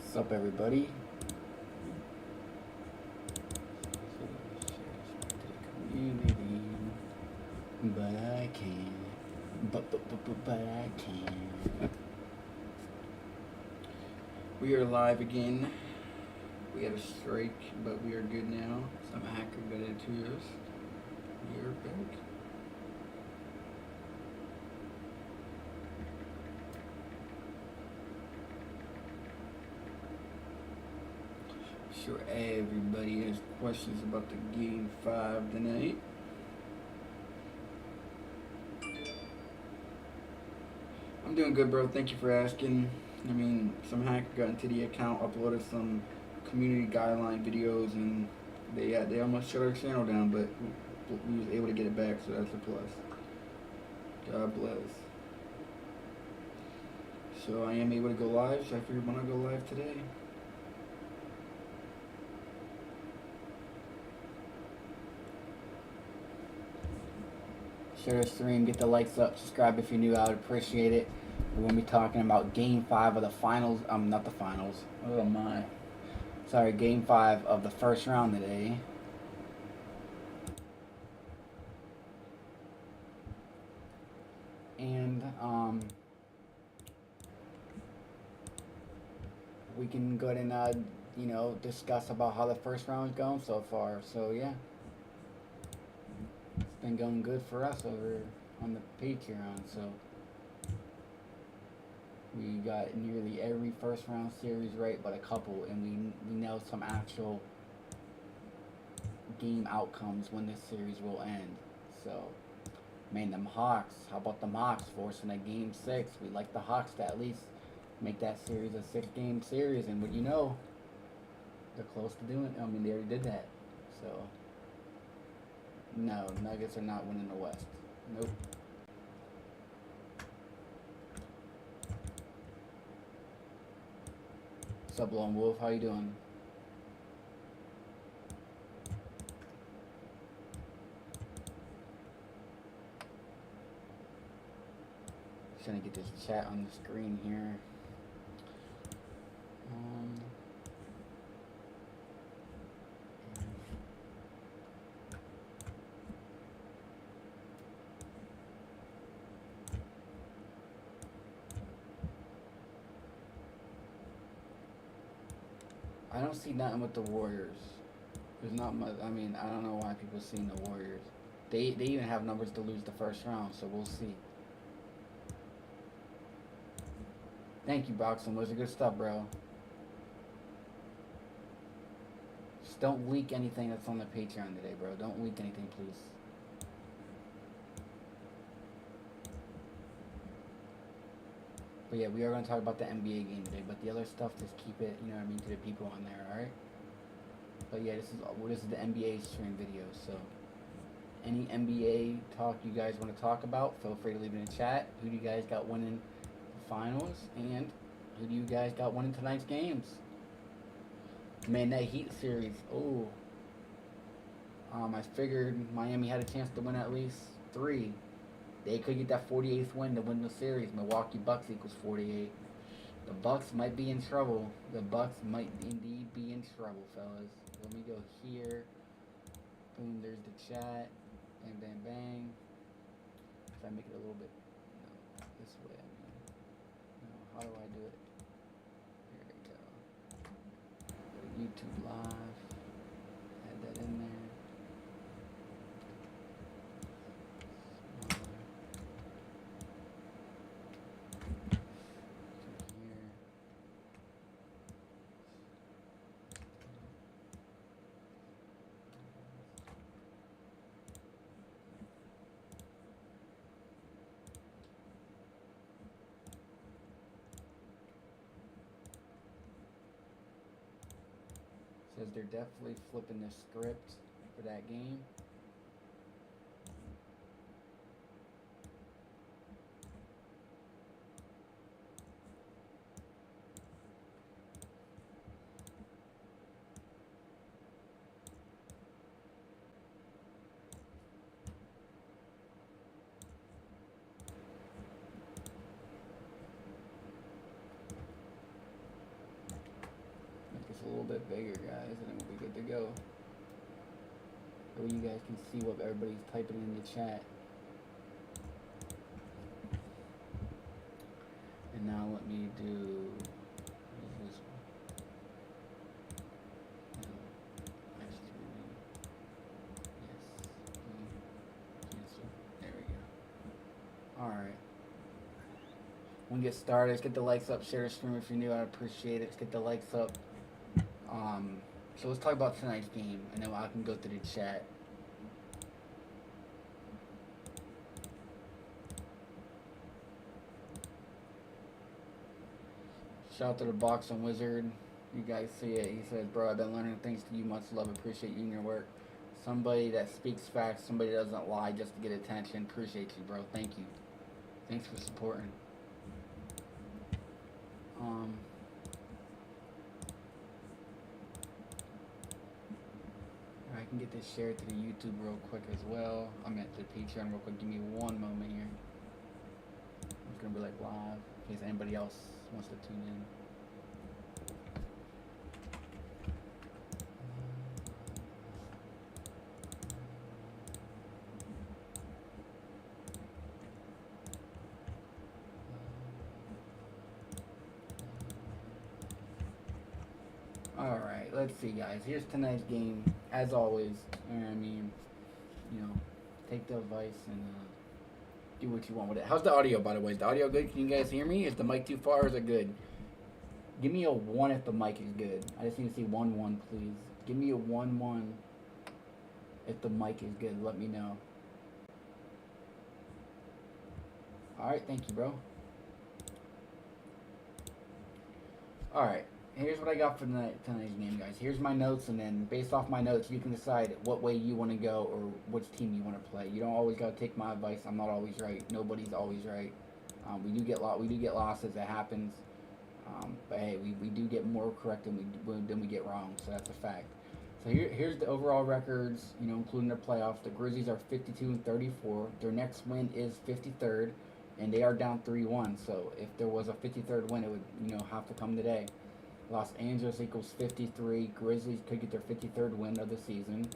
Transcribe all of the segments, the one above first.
What's up, everybody? Community, but I can't. But I can't. We are live again. We had a strike, but we are good now. Some hacker got into us. We are back. Sure, everybody has questions about the game 5 tonight. I'm doing good, bro. Thank you for asking. I mean, some hacker got into the account, uploaded some community guideline videos, and they almost shut our channel down, but we was able to get it back, so that's a plus. God bless. So I am able to go live, so I figured why not go live today. Share the stream, get the likes up, subscribe if you're new, I would appreciate it. We're going to be talking about Game 5 of the finals, not the finals, oh my. Sorry, Game 5 of the first round today. And, we can go ahead and, discuss about how the first round is going so far. So, yeah. It's been going good for us over on the Patreon, so we got nearly every first round series right but a couple, and we know some actual game outcomes when this series will end. So, man, them Hawks, how about them Hawks forcing a game 6? We'd like the Hawks to at least make that series a 6-game series, and what you know, they're close to doing it. I mean, they already did that. So, no, Nuggets are not winning the West. Nope. What's up, Lone Wolf? How you doing? Just trying to get this chat on the screen here. I don't see nothing with the Warriors. There's not much. I mean, I don't know why people seen the Warriors. They even have numbers to lose the first round, so we'll see. Thank you, Boxing. Those are good stuff, bro. Just don't leak anything that's on the Patreon today, bro. Don't leak anything, please. But yeah, we are going to talk about the NBA game today, but the other stuff, just keep it, you know what I mean, to the people on there, alright? But yeah, this is the NBA stream video, so any NBA talk you guys want to talk about, feel free to leave it in the chat. Who do you guys got winning the finals, and who do you guys got winning tonight's games? Man, that Heat series, oh. I figured Miami had a chance to win at least 3. They could get that 48th win to win the series. Milwaukee Bucks equals 48. The Bucks might be in trouble. The Bucks might indeed be in trouble, fellas. Let me go here. Boom, there's the chat. Bang, bang, bang. If I make it a little bit, no, this way, I mean. No, how do I do it? There we go. Go to YouTube Live. Add that in there. Says they're definitely flipping the script for that game. bigger, guys, and then we'll be good to go. So you guys can see what everybody's typing in the chat. And now let me do this one. No, actually, yes, cancel. There we go. All right. We'll get started. Let's get the likes up. Share the stream if you're new. I appreciate it. Let's get the likes up. So let's talk about tonight's game, and then I can go through the chat. Shout out to the Boxing Wizard. You guys see it. He says, bro, I've been learning things to you. Much love. Appreciate you and your work. Somebody that speaks facts. Somebody that doesn't lie just to get attention. Appreciate you, bro. Thank you. Thanks for supporting. I can get this shared to the YouTube real quick as well. I'm at the Patreon real quick. Give me one moment here. It's gonna be like live in case anybody else wants to tune in. Alright, let's see, guys. Here's tonight's game. As always, I mean, you know, take the advice and do what you want with it. How's the audio, by the way? Is the audio good? Can you guys hear me? Is the mic too far or is it good? Give me a 1 if the mic is good. I just need to see 1-1, please. Give me a 1-1 if the mic is good. Let me know. Alright, thank you, bro. Alright. Here's what I got for tonight's game, guys. Here's my notes, and then based off my notes, you can decide what way you want to go or which team you want to play. You don't always gotta take my advice. I'm not always right. Nobody's always right. We do get losses. It happens. But hey, we do get more correct than we get wrong. So that's a fact. So here's the overall records. You know, including their playoffs. The Grizzlies are 52-34. Their next win is 53rd, and they are down 3-1. So if there was a 53rd win, it would have to come today. Los Angeles equals 53. Grizzlies could get their 53rd win of the season.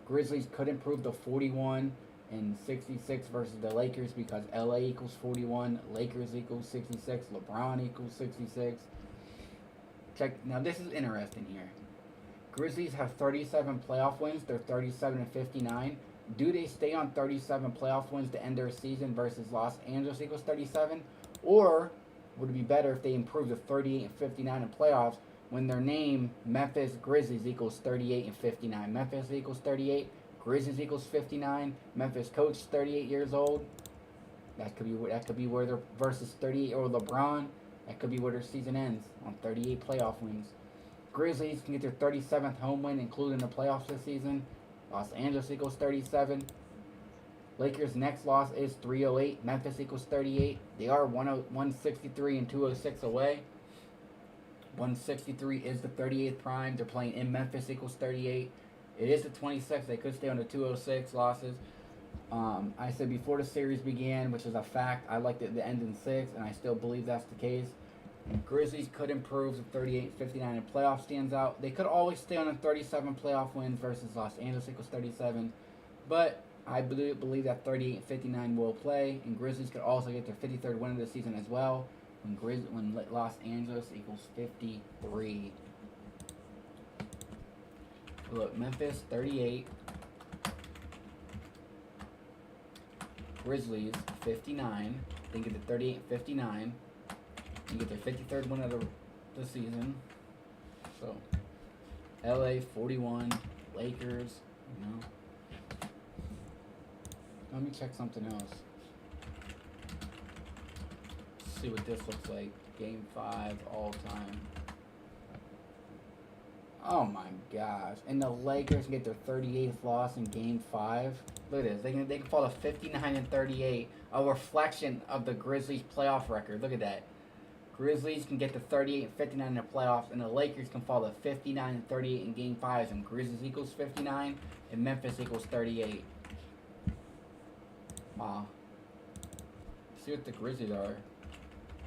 Grizzlies could improve to 41 and 66 versus the Lakers because LA equals 41. Lakers equals 66. LeBron equals 66. Now this is interesting here. Grizzlies have 37 playoff wins. They're 37-59. Do they stay on 37 playoff wins to end their season versus Los Angeles equals 37? Or would it be better if they improve to 38-59 in playoffs when their name Memphis Grizzlies equals 38-59? Memphis equals 38, Grizzlies equals 59. Memphis coach 38 years old. That could be where they're versus 38-year-old LeBron. That could be where their season ends on 38 playoff wins. Grizzlies can get their 37th home win, including the playoffs this season. Los Angeles equals 37. Lakers' next loss is 308. Memphis equals 38. They are 163 and 206 away. 163 is the 38th prime. They're playing in Memphis equals 38. It is the 26th. They could stay on the 206 losses. I said before the series began, which is a fact, I liked it to end in 6, and I still believe that's the case. And Grizzlies could improve to 38-59 in playoff stands out. They could always stay on a 37 playoff wins versus Los Angeles equals 37. But I believe that 38-59 will play, and Grizzlies could also get their 53rd win of the season as well when Los Angeles equals 53. Look, Memphis 38, Grizzlies 59. They get the 38-59. You get their 53rd win of the season. So, LA 41, Lakers, Let me check something else. See what this looks like. Game 5 all time. Oh my gosh. And the Lakers get their 38th loss in Game 5. Look at this. They can fall to 59-38. A reflection of the Grizzlies playoff record. Look at that. Grizzlies can get to 38-59 in the playoffs, and the Lakers can fall to 59-38 in Game 5, and Grizzlies equals 59, and Memphis equals 38. Wow. See what the Grizzlies are.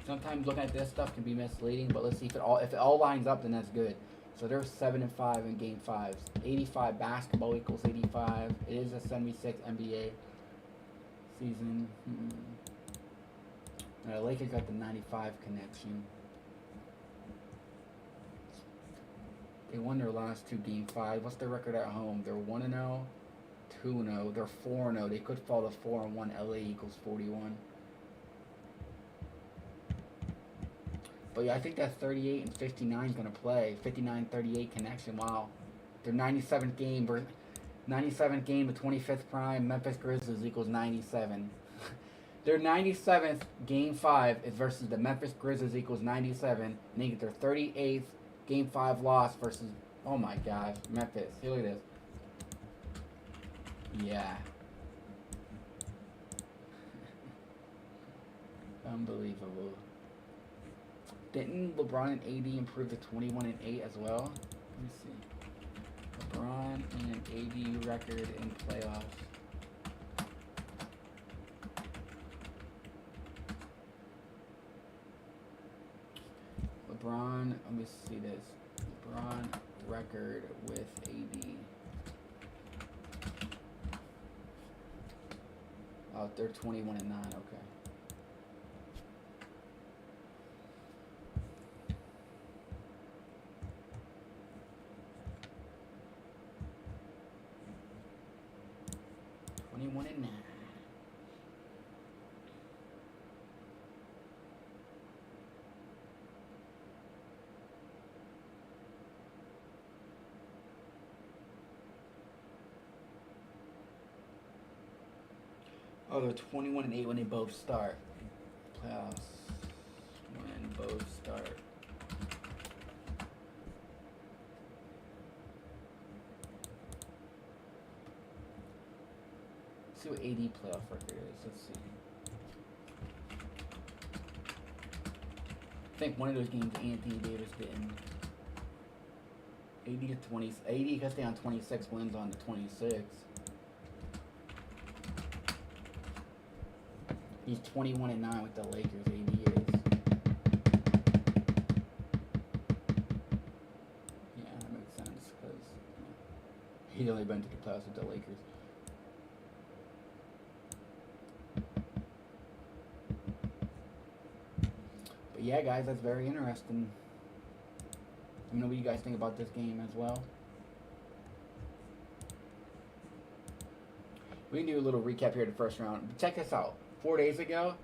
Sometimes looking at this stuff can be misleading, but let's see if it all lines up, then that's good. So they're 7-5 in game 5s. 85 basketball equals 85. It is a 76 NBA season. The Lakers got the 95 connection. They won their last 2 game 5. What's their record at home? They're 1-0, 2-0. They're 4-0. They could fall to 4-1. LA equals 41. But yeah, I think that 38 and 59 is going to play. 59-38 connection. Wow. Their 97th game, the 25th prime, Memphis Grizzlies equals 97. Their 97th game 5 is versus the Memphis Grizzlies equals 97. And they get their 38th game 5 loss versus, oh my gosh, Memphis. Here, look at this. Yeah. Unbelievable. Didn't LeBron and AD improve to 21-8 as well? Let me see. LeBron and AD record in playoffs. LeBron, let me see this. LeBron record with AD. Oh, they're 21-9, okay. Oh, they're 21-8 when they both start. Playoffs when both start. Let's see what AD playoff record is. Let's see. I think one of those games Anthony Davis didn't. 80 to 20. 80 got stay on 26 wins on the 26. He's 21-9 with the Lakers. AD is. Yeah, that makes sense because he's only been to the playoffs with the Lakers. But yeah, guys, that's very interesting. Let me know what you guys think about this game as well. We can do a little recap here of the first round. But check this out. 4 days ago,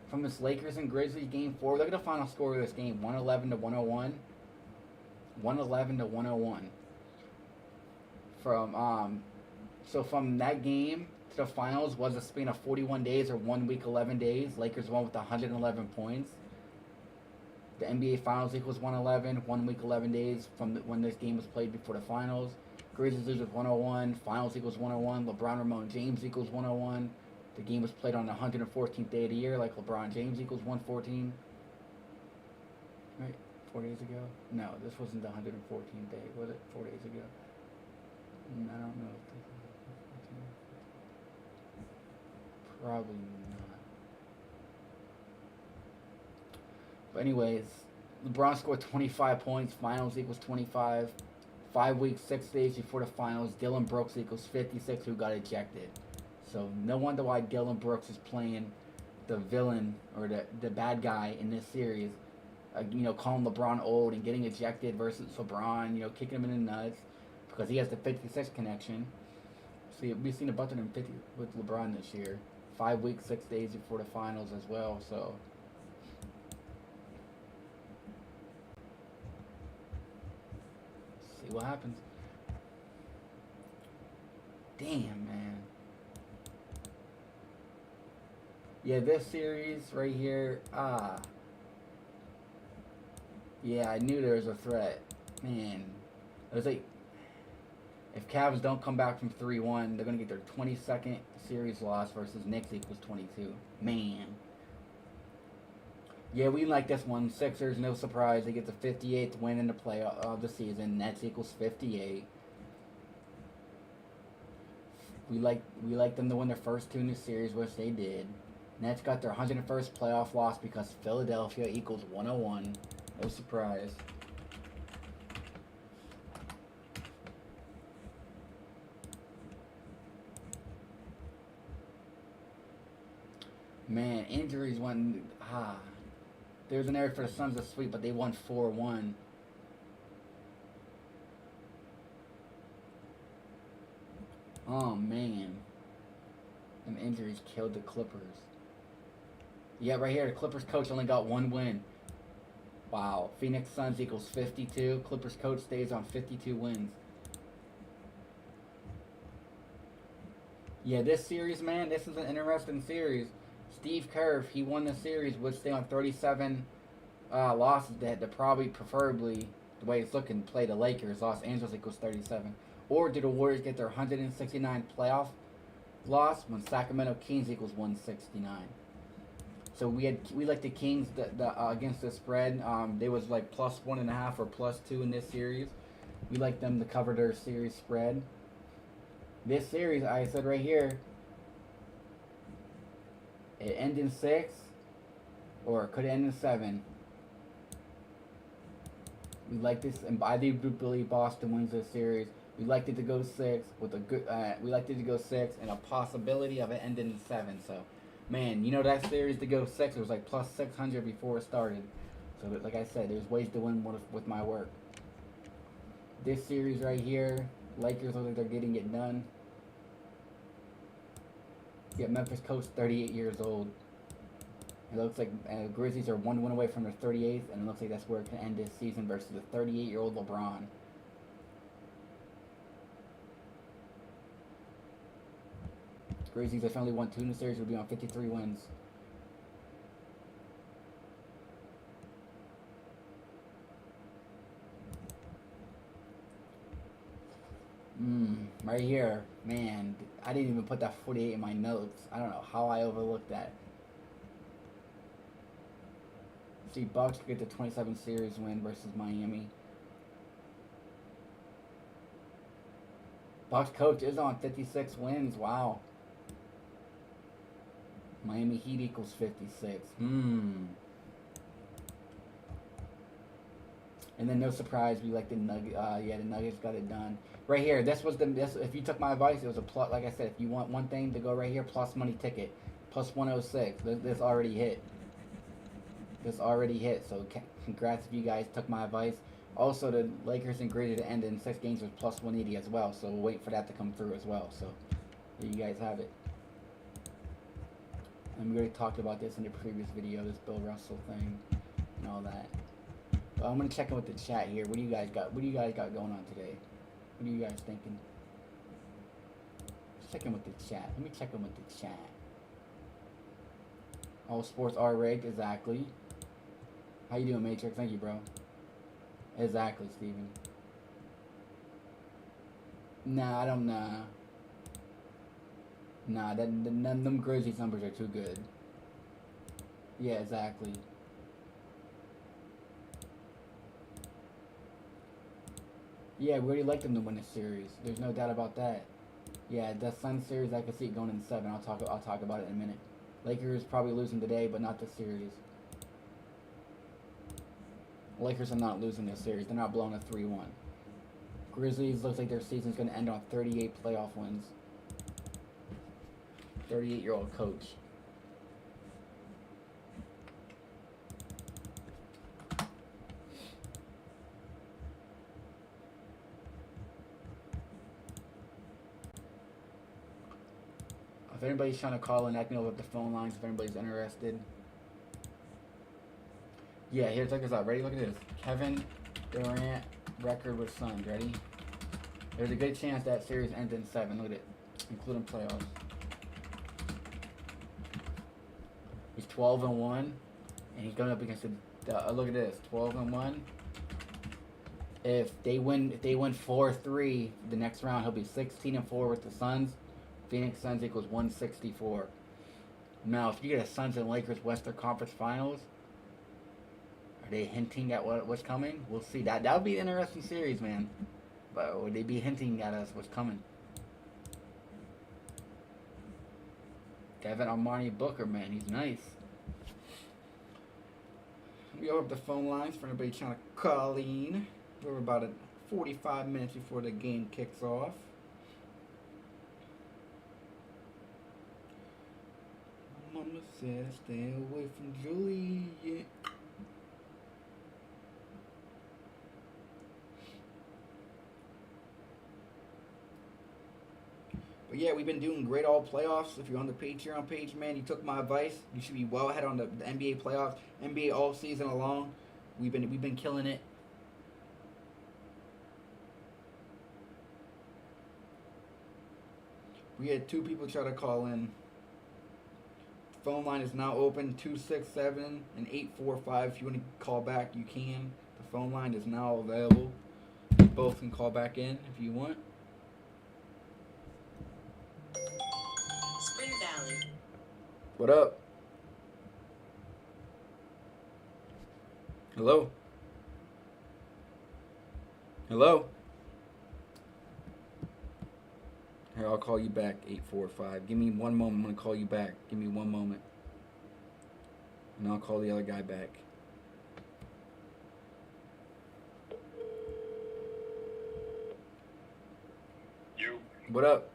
from this Lakers and Grizzlies game 4, look at the final score of this game: 111 to 101. 111 to 101. So from that game to the finals was a span of 41 days or 1 week 11 days. Lakers won with 111 points. The NBA Finals equals 111, 1 week 11 days from when this game was played before the finals. Grizzlies lose with 101, Finals equals 101, LeBron Ramon James equals 101. The game was played on the 114th day of the year, like LeBron James equals 114. Right? 4 days ago? No, this wasn't the 114th day, was it? 4 days ago? I don't know. Probably not. But anyways, LeBron scored 25 points. Finals equals 25. 5 weeks, 6 days before the finals, Dylan Brooks equals 56, who got ejected. So no wonder why Dylan Brooks is playing the villain or the bad guy in this series. Calling LeBron old and getting ejected versus LeBron, kicking him in the nuts because he has the 56 connection. So we've seen a bunch of them 50 with LeBron this year. 5 weeks, 6 days before the finals as well. So see what happens. Damn, man. Yeah, this series right here, yeah, I knew there was a threat. Man, it was like, if Cavs don't come back from 3-1, they're going to get their 22nd series loss versus Knicks equals 22. Man. Yeah, we like this one. Sixers, no surprise. They get the 58th win in the playoff of the season. Nets equals 58. We like them to win their first 2 in the series, which they did. Nets got their 101st playoff loss because Philadelphia equals 101. No surprise. Man, injuries won. There was an area for the Suns to sweep, but they won 4-1. Oh man, them injuries killed the Clippers. Yeah, right here, the Clippers coach only got 1 win. Wow, Phoenix Suns equals 52. Clippers coach stays on 52 wins. Yeah, this series, man, this is an interesting series. Steve Kerr, he won the series, would stay on 37 losses. That to probably, preferably, the way it's looking, play the Lakers. Los Angeles equals 37. Or do the Warriors get their 169 playoff loss when Sacramento Kings equals 169? So we like the Kings against the spread. They was like +1.5 or +2 in this series. We like them to cover their series spread. This series, I said right here, it end in 6, or it could end in 7. We like this, and I do believe Boston wins this series. We liked it to go 6 with a good. We liked it to go 6 and a possibility of it ending in 7. So, man, you know that series to go 6. It was like +600 before it started. So, like I said, there's ways to win with my work. This series right here, Lakers look like they're getting it done. Yeah, Memphis coach, 38 years old. It looks like Grizzlies are 1 win away from their 38th, and it looks like that's where it can end this season versus the 38-year-old LeBron. Grizzlies have only won 2 in the series, will be on 53 wins. Right here, man, I didn't even put that 48 in my notes. I don't know how I overlooked that. See, Bucks get the 27 series win versus Miami. Bucks coach is on 56 wins. Wow. Miami Heat equals 56. And then no surprise, we like the Nuggets. The Nuggets got it done. Right here, this. If you took my advice, it was a plus. Like I said, if you want one thing to go right here, plus money ticket, plus 106. This already hit. This already hit. So congrats if you guys took my advice. Also, the Lakers and Grizzlies to end in 6 games was plus 180 as well. So we'll wait for that to come through as well. So there you guys have it. And we already talked about this in the previous video, this Bill Russell thing and all that. But I'm gonna check in with the chat here. What do you guys got? What do you guys got going on today? What are you guys thinking? Let's check in with the chat. Let me check in with the chat. All sports are rigged, exactly. How you doing, Matrix? Thank you, bro. Exactly, Steven. Nah, I don't know. Nah, them Grizzlies numbers are too good. Yeah, exactly. Yeah, we already like them to win the series. There's no doubt about that. Yeah, the Sun series, I can see it going in 7. I'll talk about it in a minute. Lakers probably losing today, but not the series. Lakers are not losing this series. They're not blowing a 3-1. Grizzlies looks like their season's going to end on 38 playoff wins. 38-year-old coach. If anybody's trying to call in, I can open up the phone lines if anybody's interested. Yeah, here, check this out. Ready? Look at this. Kevin Durant record with Suns. Ready? There's a good chance that series ends in 7. Look at it. Including playoffs. He's 12-1. And he's going up against the look at this. 12-1. If they win 4-3 the next round, he'll be 16-4 with the Suns. Phoenix Suns equals 164. Now, if you get a Suns and Lakers Western Conference Finals, are they hinting at what's coming? We'll see. That would be an interesting series, man. But would they be hinting at us what's coming? Devin Armani Booker, man, he's nice. We open up the phone lines for anybody trying to call in. We're about 45 minutes before the game kicks off. Mama said stay away from Julie. Yeah. But yeah, we've been doing great all playoffs. If you're on the Patreon page, man, you took my advice. You should be well ahead on the NBA playoffs, NBA all season long. We've been killing it. We had 2 people try to call in. The phone line is now open 267 and 845. If you want to call back, you can. The phone line is now available. You both can call back in if you want. Spring Valley. What up? Hello? Hello? Here, I'll call you back, 845. Give me one moment. I'm going to call you back. Give me one moment. And I'll call the other guy back. You. What up?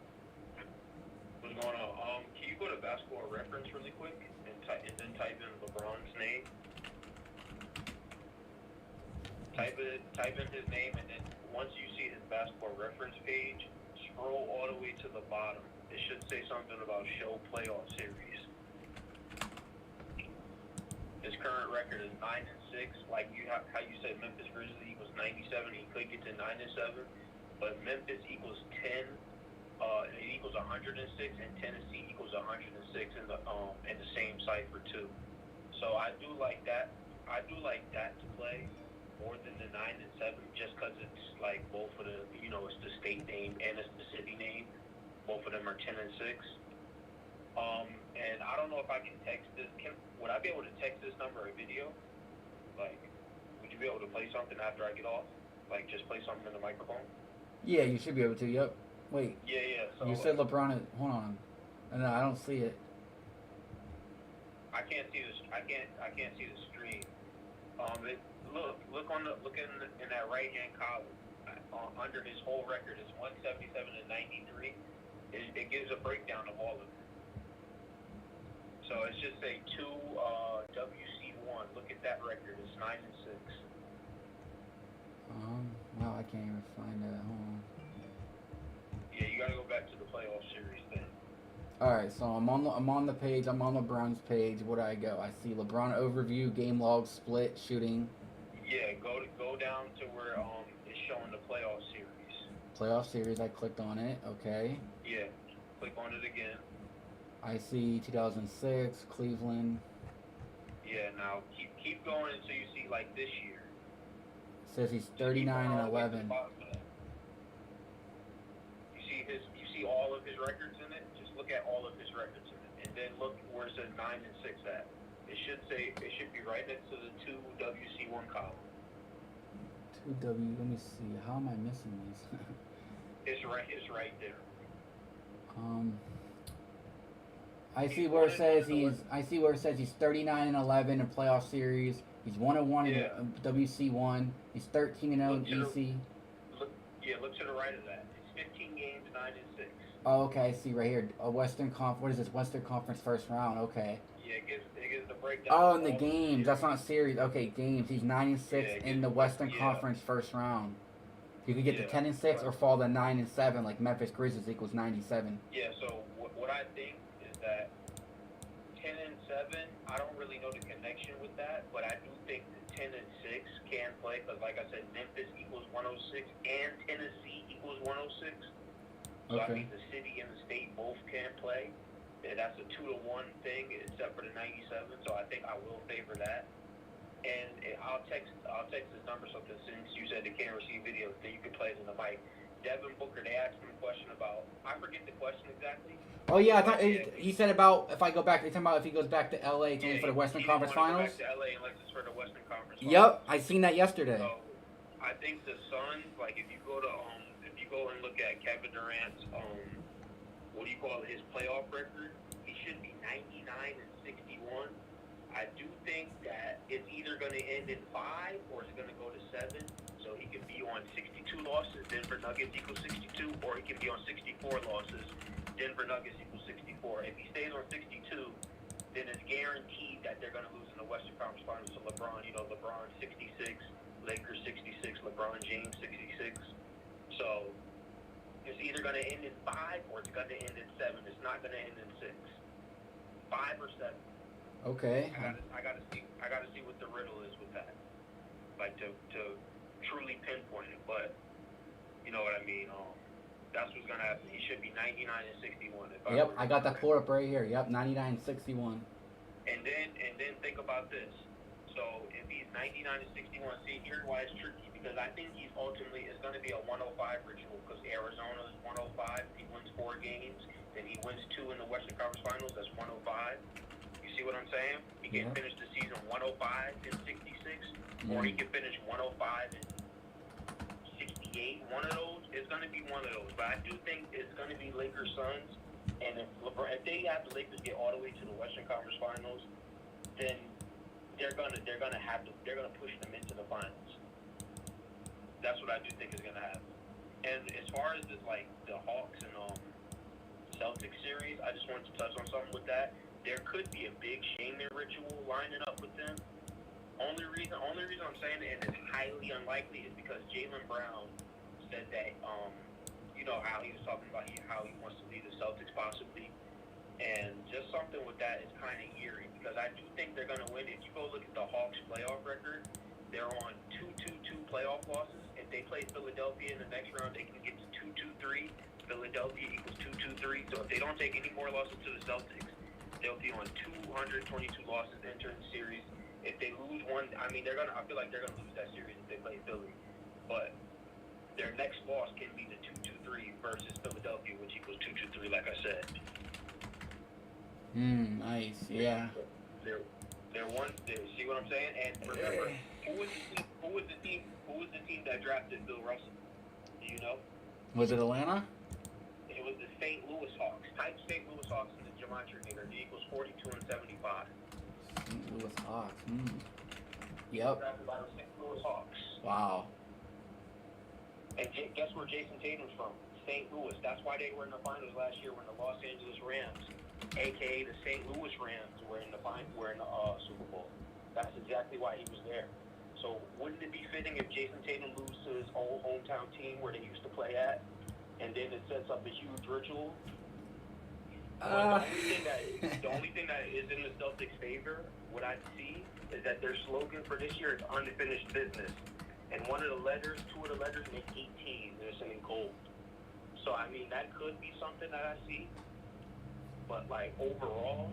What's going on? Can you go to Basketball Reference really quick and then type in LeBron's name? Type in his name, and then once you see his Basketball Reference page, scroll all the way to the bottom. It should say something about show playoff series. His current record is 9-6. Like how you said Memphis Grizzlies equals 97. He could get to 9-7, but Memphis equals 10. It equals 106, and Tennessee equals 106 in the same cipher too. So I do like that. I do like that to play more than the 9-7, just because it's like both of the, it's the state name and it's the city name. Both of them are 10-6. And I don't know if I can text this. Would I be able to text this number a video? Like, would you be able to play something after I get off? Like, just play something in the microphone? Yeah, you should be able to. Yep. Wait. Yeah. So, you said LeBron. Hold on. No, I don't see it. I can't see this. I can't see the stream. Look in that right hand column. Under his whole record is 177 and 93. It gives a breakdown of all of it. So it's just a 2 WC1. Look at that record. It's 9-6. Wow, I can't even find that. Hold on. Yeah, you gotta go back to the playoff series then. All right, so I'm on the page. I'm on LeBron's page. Where do I go? I see LeBron overview, game log, split, shooting. Yeah, go down to where it's showing the playoff series. Playoff series. I clicked on it. Okay. Yeah, click on it again. I see 2006 Cleveland. Yeah, now keep going until you see like this year. Says he's 39 and 11. You see all of his records in it. Just look at all of his records in it, and then look where it says 9-6 at. It should be right next to the 2 WC1 column. 2W. Let me see. How am I missing these? It's right there. I see where it says he's 39 and 11 in playoff series. He's 1-1 in WC1. He's 13 and 0 in EC. Look to the right of that. It's 15 games, 9-6. Oh, okay. I see right here. What is this? Western Conference first round. Okay. Yeah, it gives the breakdown. Oh, in the games. That's not series. Okay, games. He's 9-6 in the Western Conference first round. You could get to 10-6 or fall to 9-7, like Memphis Grizzlies equals 97. Yeah. So what I think is that 10-7. I don't really know the connection with that, but I do think that 10-6 can play because, like I said, Memphis equals 106 and Tennessee equals 106. So I mean, the city and the state both can play. And that's a 2-1 thing, except for the 97. So I think I will favor that. And I'll text this number so that since you said they can't receive videos, then you can play it in the mic. Devin Booker, they asked him a question about. I forget the question exactly. Oh yeah, I thought he said about if I go back. They're talking about if he goes back to LA, it's only for the Western Conference Finals. Go back to LA unless it's for the Western Conference Finals. Yep, I seen that yesterday. So I think the Suns, like if you go and look at Kevin Durant's his playoff record, he should be 99 and 61. I do think that it's either going to end in 5 or it's going to go to 7. So he can be on 62 losses, Denver Nuggets equals 62, or he can be on 64 losses, Denver Nuggets equals 64. If he stays on 62, then it's guaranteed that they're going to lose in the Western Conference Finals to LeBron. You know, LeBron 66, Lakers 66, LeBron James 66. So it's either going to end in 5 or it's going to end in 7. It's not going to end in 6. 5 or 7. Okay. I gotta see what the riddle is with that. Like to truly pinpoint it, but you know what I mean. That's what's gonna happen. He should be 99 and 61. Yep, I got that pulled up right here. Yep, 99 and 61. And then think about this. So if he's 99 and 61, see here why it's tricky, because I think he's ultimately it's gonna be a 105 ritual, because Arizona is 105. He wins 4 games, then he wins 2 in the Western Conference Finals. That's 105. See what I'm saying? He can finish the season 105 and 66, or he can finish 105 and 68. One of those is going to be one of those. But I do think it's going to be Lakers Suns, and if they have the Lakers get all the way to the Western Conference Finals, then they're gonna push them into the finals. That's what I do think is going to happen. And as far as this, like the Hawks and Celtics series, I just wanted to touch on something with that. There could be a big shaming ritual lining up with them. Only reason I'm saying it, and it's highly unlikely, is because Jaylen Brown said that, you know, how he was talking about how he wants to lead the Celtics possibly. And just something with that is kind of eerie, because I do think they're going to win. If you go look at the Hawks playoff record, they're on 2-2-2 playoff losses. If they play Philadelphia in the next round, they can get to 2-2-3. Philadelphia equals 2-2-3. So if they don't take any more losses to the Celtics, they'll be on 222 losses entering the series. If they lose one, I feel like they're gonna lose that series if they play Philly. But their next loss can be the 2-2-3 versus Philadelphia, which equals 2-2-3, like I said. Nice. Yeah. They're one. See what I'm saying? And remember, who was the team that drafted Bill Russell? Do you know? Was it Atlanta? It was the St. Louis Hawks. Type St. Louis Hawks in the Gematria figure. He equals 42 and 75. St. Louis Hawks. Yep. Drafted by the St. Louis Hawks. Wow. And guess where Jason Tatum's from? St. Louis. That's why they were in the finals last year when the Los Angeles Rams, aka the St. Louis Rams, were in the Super Bowl. That's exactly why he was there. So wouldn't it be fitting if Jason Tatum loses to his old hometown team where they used to play at, and then it sets up a huge ritual? The only thing that is in the Celtics' favor, what I see, is that their slogan for this year is unfinished business. And two of the letters make 18, and it's in gold. So, I mean, that could be something that I see. But, like, overall,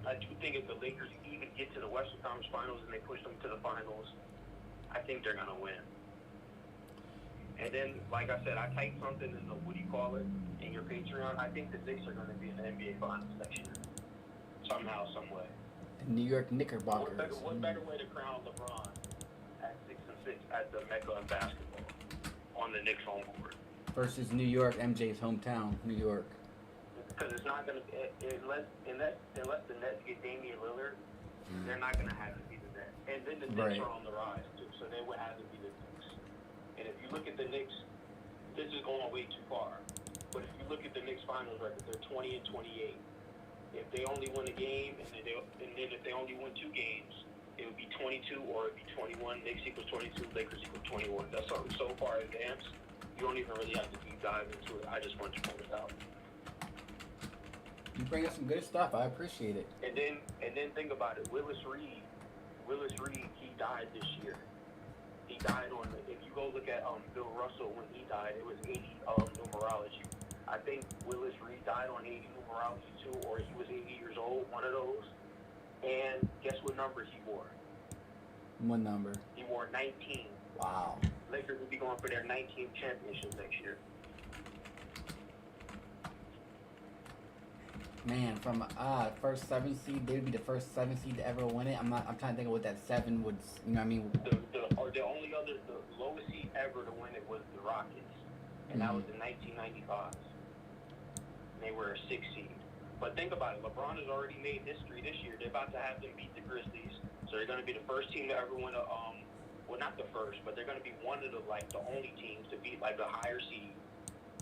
I do think if the Lakers even get to the Western Conference Finals and they push them to the finals, I think they're going to win. And then, like I said, I typed something in the, in your Patreon. I think the Knicks are going to be in the NBA Finals next year. Somehow, some way. The New York Knickerbockers. What better way to crown LeBron at 6-6 at the Mecca of basketball on the Knicks home court? Versus New York, MJ's hometown, New York. Because it's not going to be, unless the Nets get Damian Lillard, they're not going to have it be the Nets. And then the Knicks are on the rise, too, so they would have to be the Knicks. And if you look at the Knicks, this is going way too far. But if you look at the Knicks finals record, they're 20 and 28. If they only win a game, and then if they only win 2 games, it would be 22 or it would be 21. Knicks equals 22, Lakers equals 21. That's something so far advanced, you don't even really have to deep dive into it. I just want to point it out. You bring us some good stuff. I appreciate it. And then think about it. Willis Reed, he died this year. He died on, if you go look at Bill Russell when he died, it was 80 numerology. I think Willis Reed died on 80 numerology too, or he was 80 years old, one of those. And guess what number he wore? What number? He wore 19. Wow. Lakers will be going for their 19th championship next year. Man, from first 7 seed, they'd be the first 7 seed to ever win it. I'm trying to think of what that 7 would, you know what I mean? The lowest seed ever to win it was the Rockets, and that was in 1995. They were a 6 seed. But think about it, LeBron has already made history this year. They're about to have them beat the Grizzlies, so they're going to be the first team to ever win a, well, not the first, but they're going to be one of the only teams to beat, like, the higher seed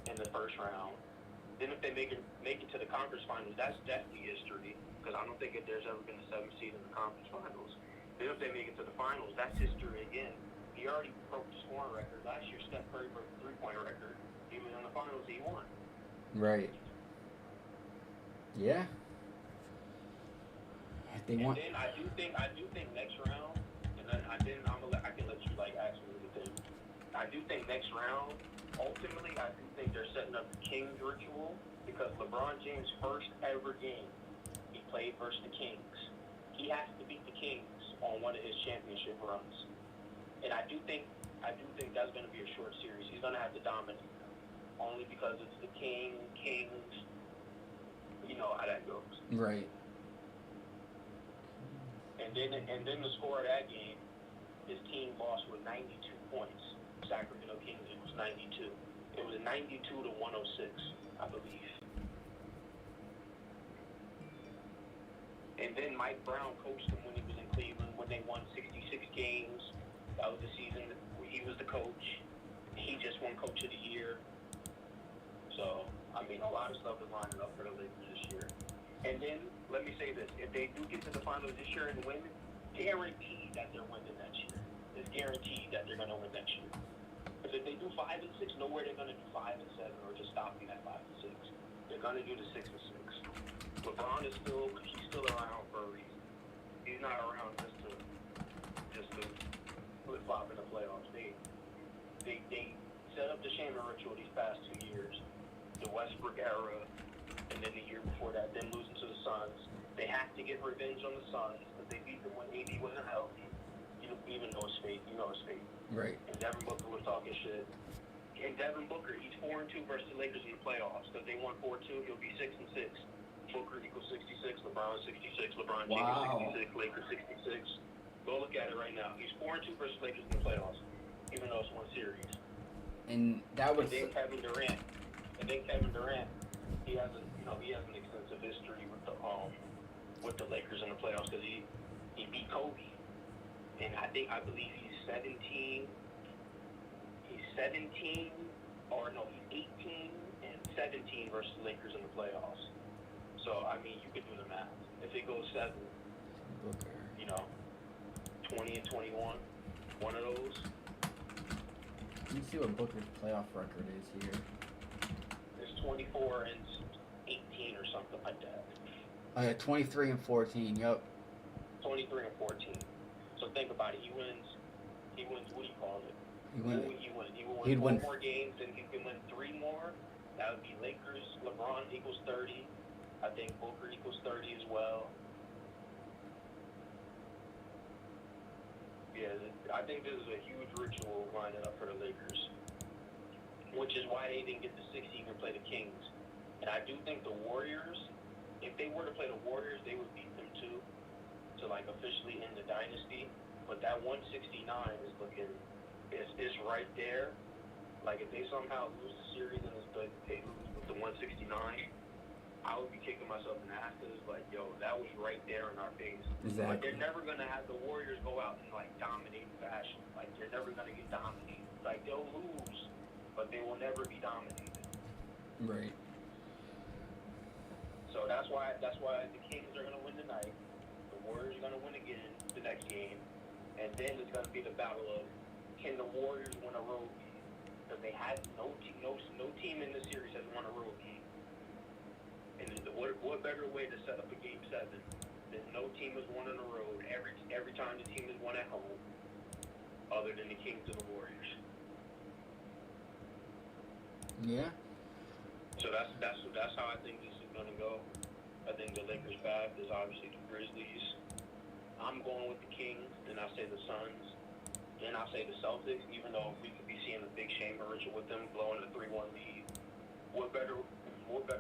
in the first round. Then if they make it to the conference finals, that's definitely history. Because I don't think that there's ever been a 7th seed in the conference finals. Then if they make it to the finals, that's history again. He already broke the scoring record. Last year, Steph Curry broke the 3-point record. He was in the finals, he won. Right. Yeah. If they want. And then I do think next round, and then I can let you like ask me the thing. I do think next round, ultimately, I do think they're setting up the Kings ritual because LeBron James' first ever game, he played versus the Kings. He has to beat the Kings on one of his championship runs, and I do think that's going to be a short series. He's going to have to dominate them, only because it's the Kings. You know how that goes. Right. And then the score of that game, his team lost with 92 points. Sacramento Kings, it was 92. It was 92 to 106, I believe. And then Mike Brown coached them when he was in Cleveland when they won 66 games. That was the season that he was the coach. He just won Coach of the Year. So, I mean, a lot of stuff is lining up for the Lakers this year. And then, let me say this. If they do get to the finals this year and win, guaranteed that they're winning next year. It's guaranteed that they're going to win next year. Because if they do 5 and 6, nowhere they're going to do 5 and 7 or just stopping at 5 and 6. They're going to do the 6 and 6. LeBron is still around for a reason. He's not around just to flip flop in the playoffs. They set up the Shaman ritual these past 2 years, the Westbrook era, and then the year before that, them losing to the Suns. They have to get revenge on the Suns because they beat them when AD wasn't healthy. You even know it's fake. You know it's fake. Right. And Devin Booker was talking shit. And Devin Booker, he's 4-2 versus the Lakers in the playoffs because they won 4-2. He'll be 6 and 6. Booker equals 66. LeBron 66. LeBron James 66. Lakers 66. Go look at it right now. He's 4-2 versus Lakers in the playoffs, even though it's one series. And that was. And then Kevin Durant. He has an extensive history with the Lakers in the playoffs because he beat Kobe. And I believe he's 17. He's 18 and 17 versus the Lakers in the playoffs. So I mean, you could do the math. If it goes 7, Booker. 20 and 21, one of those. Let me see what Booker's playoff record is here. It's 24 and 18 or something like that. Oh yeah, 23 and 14. Yep. 23 and 14. So think about it. He wins. What do you call it? He will win 4 more games, and he can win 3 more. That would be Lakers. LeBron equals 30. I think Booker equals 30 as well. Yeah, I think this is a huge ritual lining up for the Lakers, which is why they didn't get the 6 to even play the Kings. And I do think the Warriors, if they were to play the Warriors, they would beat them too, to like officially end the dynasty. But that 169 is is right there. Like if they somehow lose the series and they lose with the 169, I would be kicking myself in the ass because it's like, yo, that was right there in our face. Exactly. Like they're never gonna have the Warriors go out and like dominate fashion. Like they're never gonna get dominated. Like they'll lose, but they will never be dominated. Right. So that's why the Kings are gonna win tonight. The Warriors are gonna win again the next game, and then it's gonna be the battle of can the Warriors win a road game? Because they had no team in this series has won a road game. And what better way to set up a game 7 than no team has won on the road every time the team has won at home, other than the Kings and the Warriors. Yeah. So that's how I think this is gonna go. I think the Lakers' path is obviously the Grizzlies. I'm going with the Kings, then I'll say the Suns, then I'll say the Celtics, even though we could be seeing a big Shaman ritual with them blowing a 3-1 lead. What better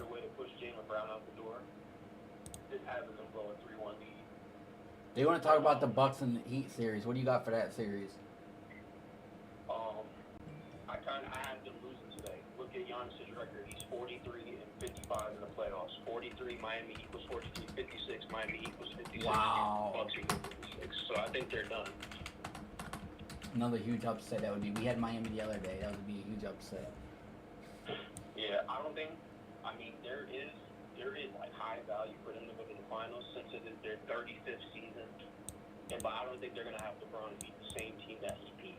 way to push Jaylen Brown out the door than having them blow a 3-1 lead? They want to talk about the Bucks and the Heat series. What do you got for that series? I have them losing today. Look at Giannis's record. He's 43 and 55 in the playoffs. 43, Miami equals 43, 56, Miami equals 56. Wow. Bucks equals 56. So I think they're done. Another huge upset that would be. We had Miami the other day. That would be a huge upset. Yeah, I don't think I mean, there is like high value for them to go to the finals since it is their 35th season. But I don't think they're gonna have LeBron beat the same team that he beat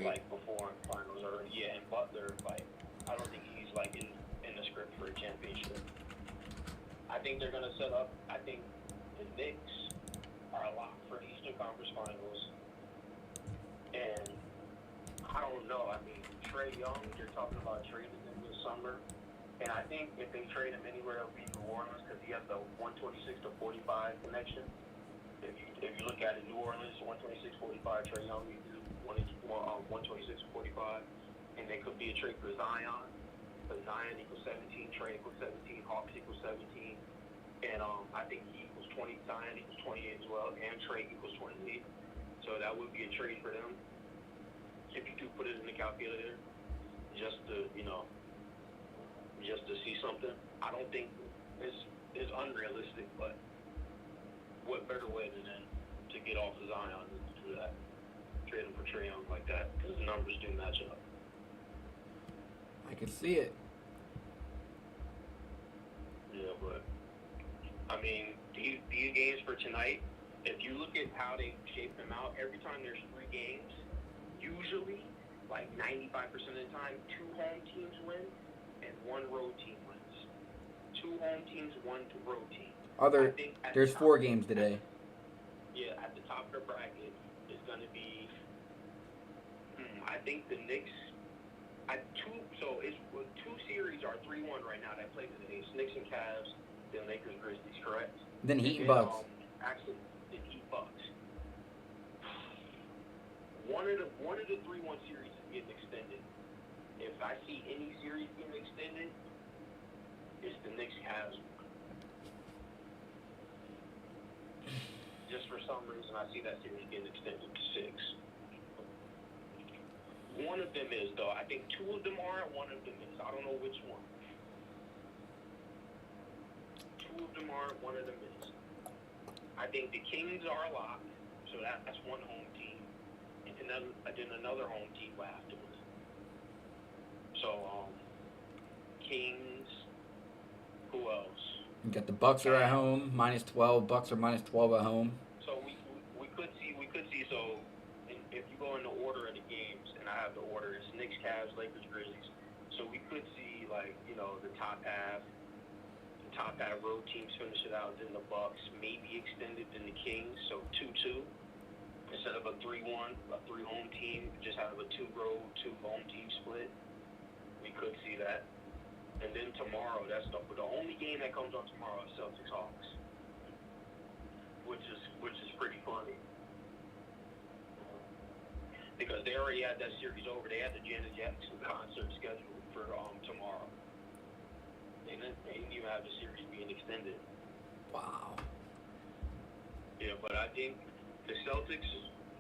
like before in finals or and Butler. Like I don't think he's like in the script for a championship. I think they're gonna set up. I think the Knicks are a lock for Eastern Conference Finals, and I don't know. I mean, Trae Young, you're talking about trading him this summer. And I think if they trade him anywhere, it'll be New Orleans because he has the 126 to 45 connection. If you look at it, New Orleans 126-45, Trae Young, you do 126-45, and they could be a trade for Zion. But Zion equals 17, Trae equals 17, Hawks equals 17, and I think he equals 20. Zion equals 28 as well, and Trae equals 28. So that would be a trade for them if you do put it in the calculator, just to just to see something. I don't think it's unrealistic, but what better way than to get off of Zion than to do that? Trade him for Trae Young like that, because the numbers do match up. I can see it. Yeah, but I mean, these games for tonight, if you look at how they shape them out, every time there's 3 games, usually, like 95% of the time, 2 home teams win and 1 road team wins. 2 home teams, 1 road team. There's 4 games today. Yeah, at the top of the bracket is going to be, I think the Knicks. So it's 2 series are 3-1 right now that play today. It's Knicks and Cavs, then Lakers, Grizzlies, correct? Then Heat and Bucks. Actually, the Heat Bucks. One of the 3-1 series is getting extended. If I see any series getting extended, it's the Knicks Cavs. Just for some reason, I see that series getting extended to 6. One of them is, though. I think 2 of them are, and 1 of them is. I don't know which one. 2 of them are, 1 of them is. I think the Kings are a lock, so that's 1 home team. And then another home team will have to win. So, Kings, who else? You got the Bucks are at home, -12. Bucks are -12 at home. So we could see. So if you go in the order of the games, and I have the order, it's Knicks, Cavs, Lakers, Grizzlies. So we could see the top half road teams finish it out. Then the Bucks maybe extended, then the Kings. So 2-2 instead of a 3-1, a 3 home team. Just have a 2 road, 2 home team split. We could see that. And then tomorrow, that's the only game that comes on tomorrow is Celtics Hawks, which is pretty funny because they already had that series over. They had the Janet Jackson concert scheduled for tomorrow. They didn't even have the series being extended. Wow. Yeah, but I think the Celtics,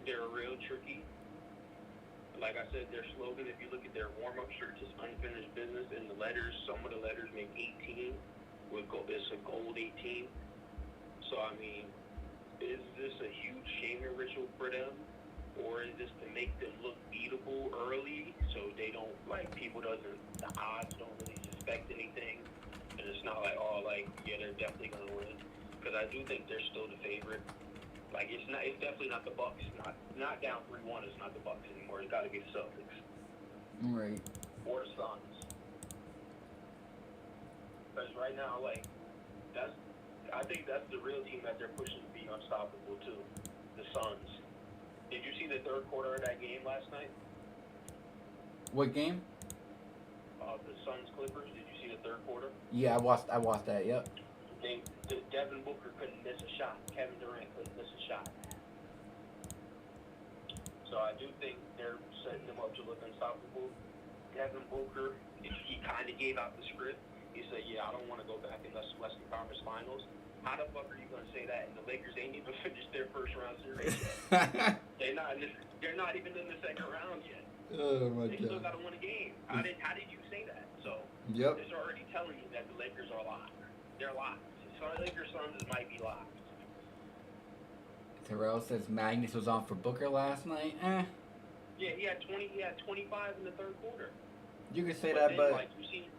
they're real tricky. Like I said, their slogan, if you look at their warm-up shirts, is unfinished business. And the letters, some of the letters make 18. It's a gold 18. So, I mean, is this a huge shaming ritual for them? Or is this to make them look beatable early so they don't, the odds don't really suspect anything? And it's not they're definitely going to win. Because I do think they're still the favorite. It's definitely not the Bucks. Not down 3-1. It's not the Bucks anymore. It's got to be the Celtics. Right. Or the Suns. Because right now, I think that's the real team that they're pushing to be unstoppable too. The Suns. Did you see the 3rd quarter of that game last night? What game? The Suns Clippers. Did you see the 3rd quarter? Yeah, I watched that. Yep. Devin Booker couldn't miss a shot. Kevin Durant couldn't miss a shot. So I do think they're setting them up to look unstoppable. Devin Booker, he kind of gave out the script. He said, I don't want to go back in the Western Conference Finals. How the fuck are you going to say that? And the Lakers ain't even finished their first round series yet. They're not even in the 2nd round yet. Oh, my They God. still got to win a game. How did you say that? So Yep. it's already telling you that the Lakers are locked. They're locked. So Lakers Suns might be locked. Terrell says Magnus was on for Booker last night. Yeah, he had 25 in the 3rd quarter. You could say But that, then, but you see,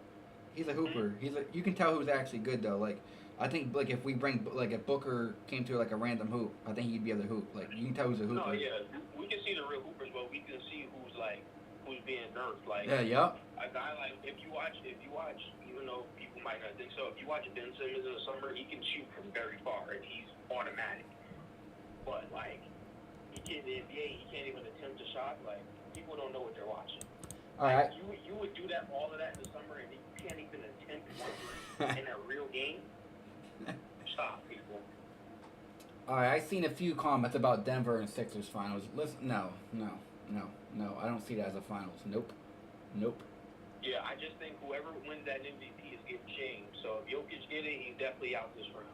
He's a hooper. You can tell who's actually good though. Like I think like if we bring like if Booker came to like a random hoop, I think he'd be able to hoop. Like you can tell who's a No, hooper. yeah, we can see the real hoopers, but we can see who's being nerfed. Like Yeah, yep. a guy like if you watch, even though people might not think so, if you watch Ben Simmons in the summer, he can shoot from very far and he's automatic. But like he can't in the NBA, he can't even attempt a shot. Like people don't know what they're watching. All right. You would do that all of that in the summer and you can't even attempt one in a real game. Stop, people. All right. I've seen a few comments about Denver and Sixers finals. Listen, no. I don't see that as a finals. Nope. Yeah, I just think whoever wins that MVP is getting shamed. So if Jokic get it, he's definitely out this round.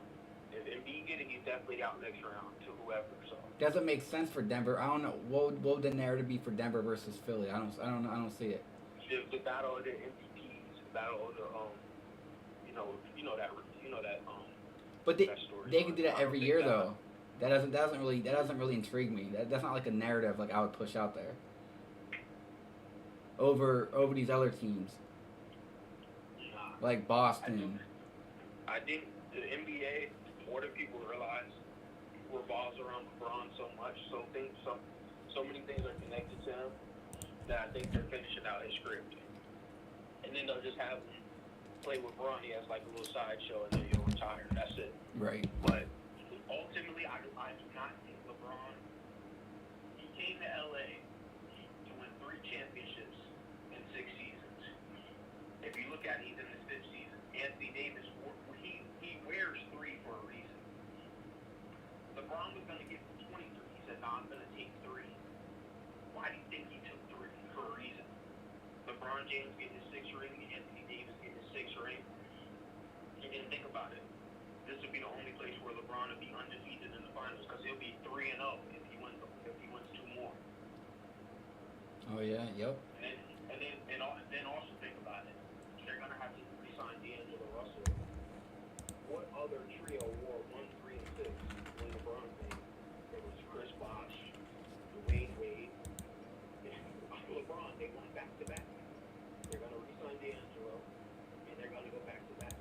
If Embiid get it, he's definitely out next round to whoever. So Doesn't make sense for Denver. I don't know. What would the narrative be for Denver versus Philly? I don't see it. the battle of the MVPs, the battle of the you know that But that story. they can do that every year though. That doesn't really intrigue me. That's not like a narrative like I would push out there. Over these other teams Nah. like Boston. I think the NBA, more than people realize, revolves around LeBron so much. So many things are connected to him that I think they're finishing out his script. And then they'll just have him play with Bron. He has like a little sideshow, and then he'll retire. That's it. Right. But ultimately, I do not think LeBron. He came to LA to win 3 championships in 6 seasons. If you look at it, he's in his 5th season. Anthony Davis, he wears 3 for a reason. LeBron was going to get 23. He said, "No, I'm going to take 3." Why do you think he took 3? For a reason. LeBron James getting his 6th ring, and Anthony Davis getting his 6th ring. He didn't think about it. This would be the only place where LeBron would be undefeated in the finals because he'll be 3-0 if he wins 2 more. Oh yeah. Yep. And then also think about it. They're gonna have to re-sign D'Angelo Russell. What other trio wore 1, 3, and 6 when LeBron played? There was Chris Bosh, Dwayne Wade, and LeBron. They won back to back. They're gonna re-sign D'Angelo, and they're gonna go back to back.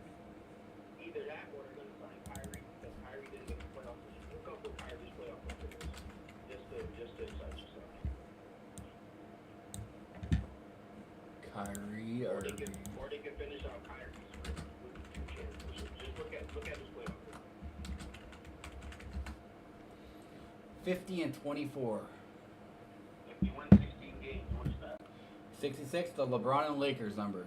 Either that or they're gonna sign Kyrie because Kyrie didn't get the playoff. Look up what Kyrie's playoff record is, just to excite yourself. Kyrie Or or they can finish out Kyrie's with 2 championships. Just look at his playoff record. 50 and 24. If you win 16 games, what's that? 66, the LeBron and Lakers number.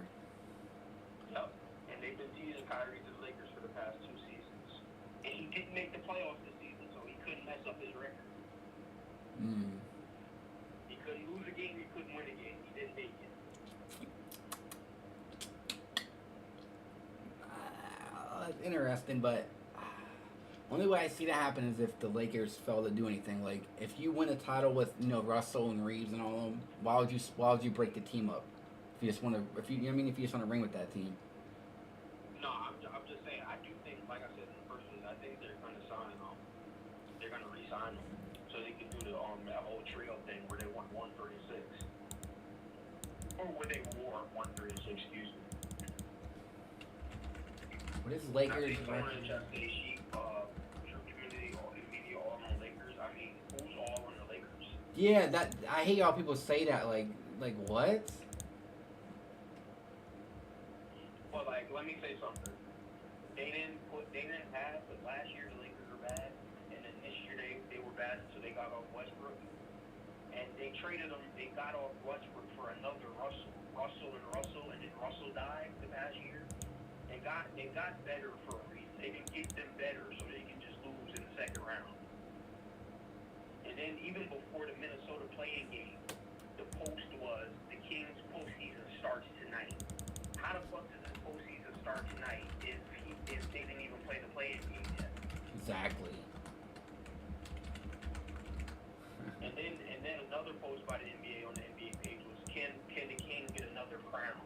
Yep. And they've been teasing Kyrie to the Lakers for the past 2 seasons. And he didn't make the playoffs this season, so he couldn't mess up his record. He couldn't lose a game, he couldn't win a game. He didn't make it. That's interesting, but only way I see that happen is if the Lakers fail to do anything. Like if you win a title with Russell and Reeves and all of them, why would you break the team up? If you just want to, if you just want to ring with that team. No, I'm just saying. I do think, like I said in the first place, I think they're going to sign them. They're going to re-sign them so they can do that whole trio thing where they won 136, or where they wore 136. Excuse me. What is Lakers? I think Orange, I say Sheep, True Community, all the media, all on the Lakers. I mean, who's all on the Lakers? Yeah, that I hate how people say that. Like what? Well, like, let me say something. They didn't have, but last year the Lakers were bad, and then this year they were bad, so they got off Westbrook, and they traded them. They got off Westbrook for another Russell, and then Russell died the past year. They got better for a reason. They didn't get them better so they can just lose in the 2nd round. And then even before the Minnesota playing game, the post was the Kings postseason starts tonight. How the fuck does this postseason start tonight if they didn't even play the playing game yet? Exactly. And then another post by the NBA on the NBA page was can the Kings get another crown?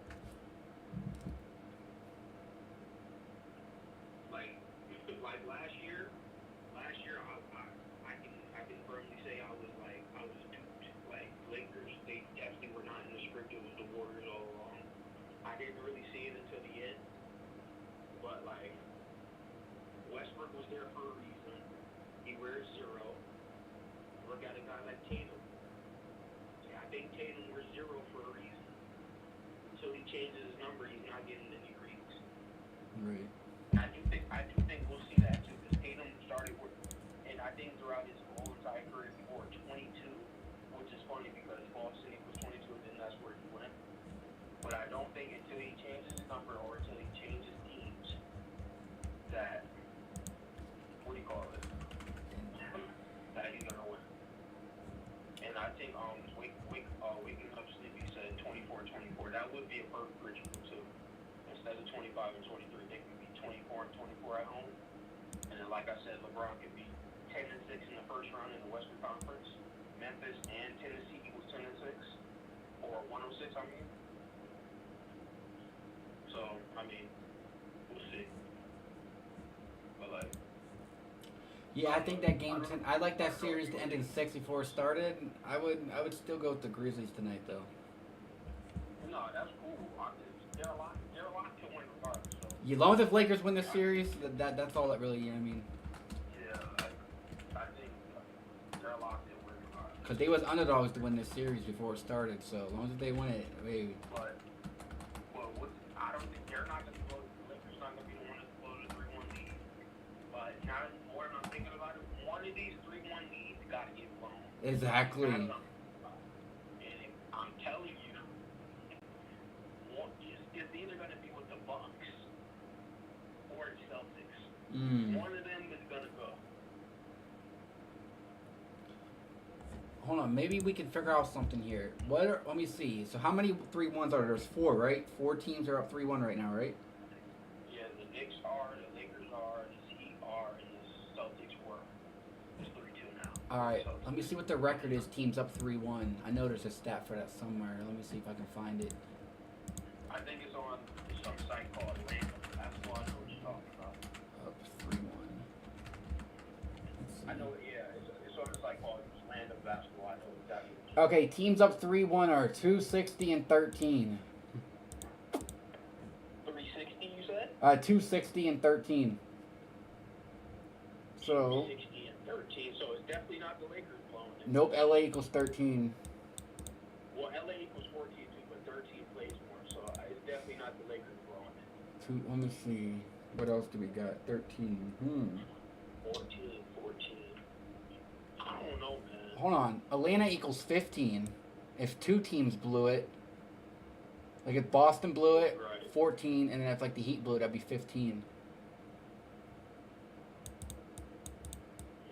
Like last year, I can firmly say I was duped. Like Lakers, they definitely were not in the script. It was the Warriors all along. I didn't really see it until the end. But like Westbrook was there for a reason. He wears 0. Look at a guy like Tatum. See, I think Tatum wears 0 for a reason. Until he changes his number, he's not getting any Greeks. Right. I do think we'll see that too, because Tatum started with, and I think throughout his whole entire career he wore 22, which is funny because Ball City was 22, and then that's where he went. But I don't think until he changes his number or until he changes teams that, what do you call it, that he's gonna win. And I think waking up sleepy said 24-24. That would be a perfect ritual too. Instead of 25 and 23, they could be 24 and 24 at home. And then, like I said, LeBron could be 10 and 6 in the first round in the Western Conference. Memphis and Tennessee equals 10 and 6, or 106. I mean. So I mean, we'll see. But like. Yeah, I think that game. I like that series to end in 6 before it started. I would still go with the Grizzlies tonight, though. No, that's cool. They're a lot to win regardless. So. As long as the Lakers win the series, that's all that really. You know what I mean? Yeah, I think they're a lot to win regardless. Because they was underdogs to win this series before it started. So as long as they win it, maybe. But I don't think they're not going to blow. The Lakers not going to be the one to blow the 3-1 lead. But now more than I'm thinking about it, one of these 3-1 leads got to get blown. Exactly. And I'm telling you. It's either going to be with the Bucks or the Celtics. One of them is going to go. Hold on, maybe we can figure out something here. Let me see. So how many 3-1s are there? There's 4, right? 4 teams are up 3-1 right now, right? Yeah, the Knicks are, the Lakers are, the Heat are, and the Celtics were. It's 3-2 now. All right, let me see what the record is. Teams up 3-1. I know there's a stat for that somewhere. Let me see if I can find it. I think it's on some site called Land. That's what I know what you're talking about. Up 3-1. I know, yeah, it's on a site called Land of Basketball. I know exactly what you're Okay, teams up 3-1 are 260 and 13. 360, you said? 260 and 13. So 360 and 13, so it's definitely not the Lakers blowing it. nope, LA equals 13. Well, LA equals 14 too, but 13 plays more, so it's definitely not the Lakers blowing it. Let me see. What else do we got? 13. 14. I don't know, man. Hold on. Atlanta equals 15. If 2 teams blew it, like if Boston blew it, Right. 14, and then if like the Heat blew it, that'd be 15.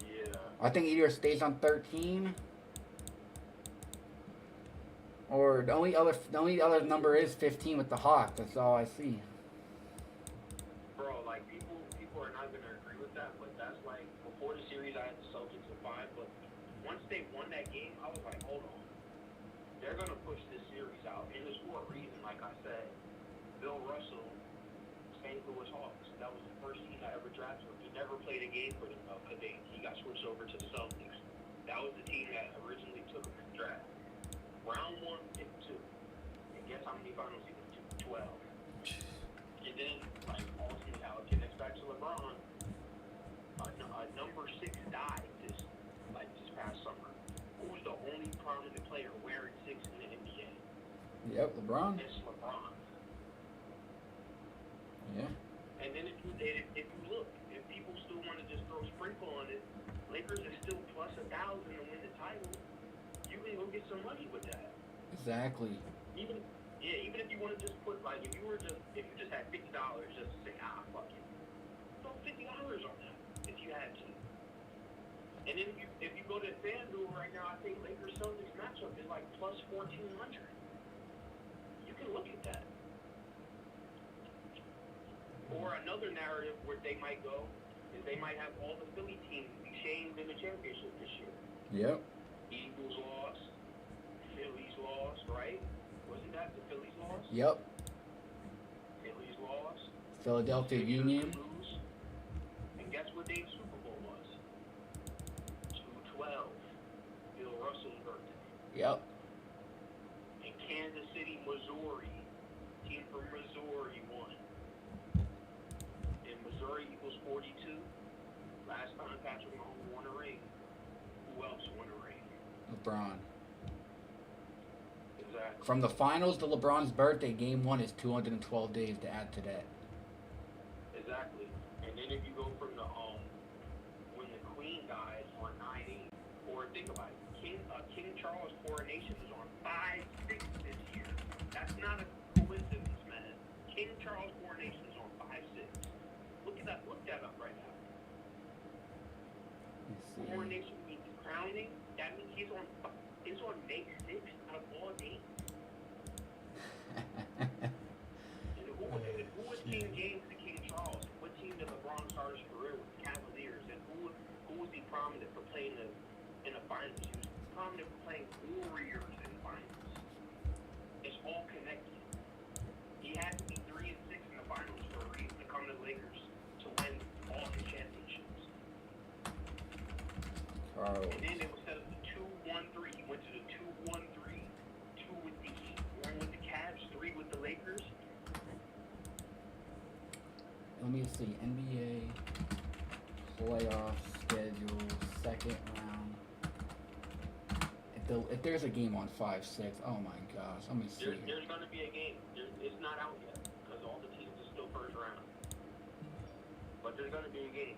Yeah. I think either it stays on 13, or the only other number is 15 with the Hawks. That's all I see. Bro, like people are not gonna agree with that, but that's like before the series I had the Celtics at 5, but once they won that game, I was like, hold on. They're gonna push this series out. And it's for a reason, like I said. Bill Russell, St. Louis Hawks. That was the first team I ever drafted. He never played a game for them though, because he got switched over to the Celtics. That was the team that originally took him in the draft. Round 1, pick 2. And guess how many finals he went to? 12. And then, like, ultimately, I'll get next back to LeBron. Number 6 died this past summer. Who was the only prominent player wearing 6 in the NBA? Yep, LeBron. It's LeBron. Yeah. And then if you look, if people still want to just throw sprinkle on it, Lakers is still plus 1,000 to win the title. You can go get some money with that. Exactly. Even if you want to just put if you just had $50 just to say fuck it, throw $50 on that if you had to. And then if you go to FanDuel right now, I think Lakers Celtics matchup is like plus 1,400. You can look at that. Or another narrative where they might go is they might have all the Philly teams be shamed in the championship this year. Yep. Eagles lost, Phillies lost, right? Wasn't that the Phillies lost? Yep. Phillies lost. Philadelphia Union. Lose. And guess what their Super Bowl was? 2-12. Bill Russell's birthday. Yep. And Kansas City, Missouri Team from Missouri won. And Missouri equals 42. Last time Patrick Mahomes won a ring. Who else won a ring? LeBron. Exactly. From the finals to LeBron's birthday, game 1 is 212 days to add to that. Exactly. And then if you go from the when the Queen died on 9/8, or think about it, King Charles' coronation was on 5/6 this year. That's not a coincidence, man. King Charles' coronation is on 5/6. Look at that. Look that up right now. Let's see. Coronation means crowning. That means he's on May 6th out of all dates. And who was King James and King Charles? What team did LeBron start his career with? The Cavaliers. And who was he prominent for playing in the finals? He was prominent for playing Warriors in the finals. It's all connected. He had to be 3-6 in the finals for a reason to come to the Lakers to win all the championships. Charles. And then it was set up to 2-1-3. He went to the 2-1-3. 2 with the Heat, 1 with the Cavs, 3 with the Lakers. Let me see. NBA playoff schedule, second round. If there's a game on 5-6, oh my gosh. Let me see. There's going to be a game. It's not out yet because all the teams are still first round. But there's going to be a game.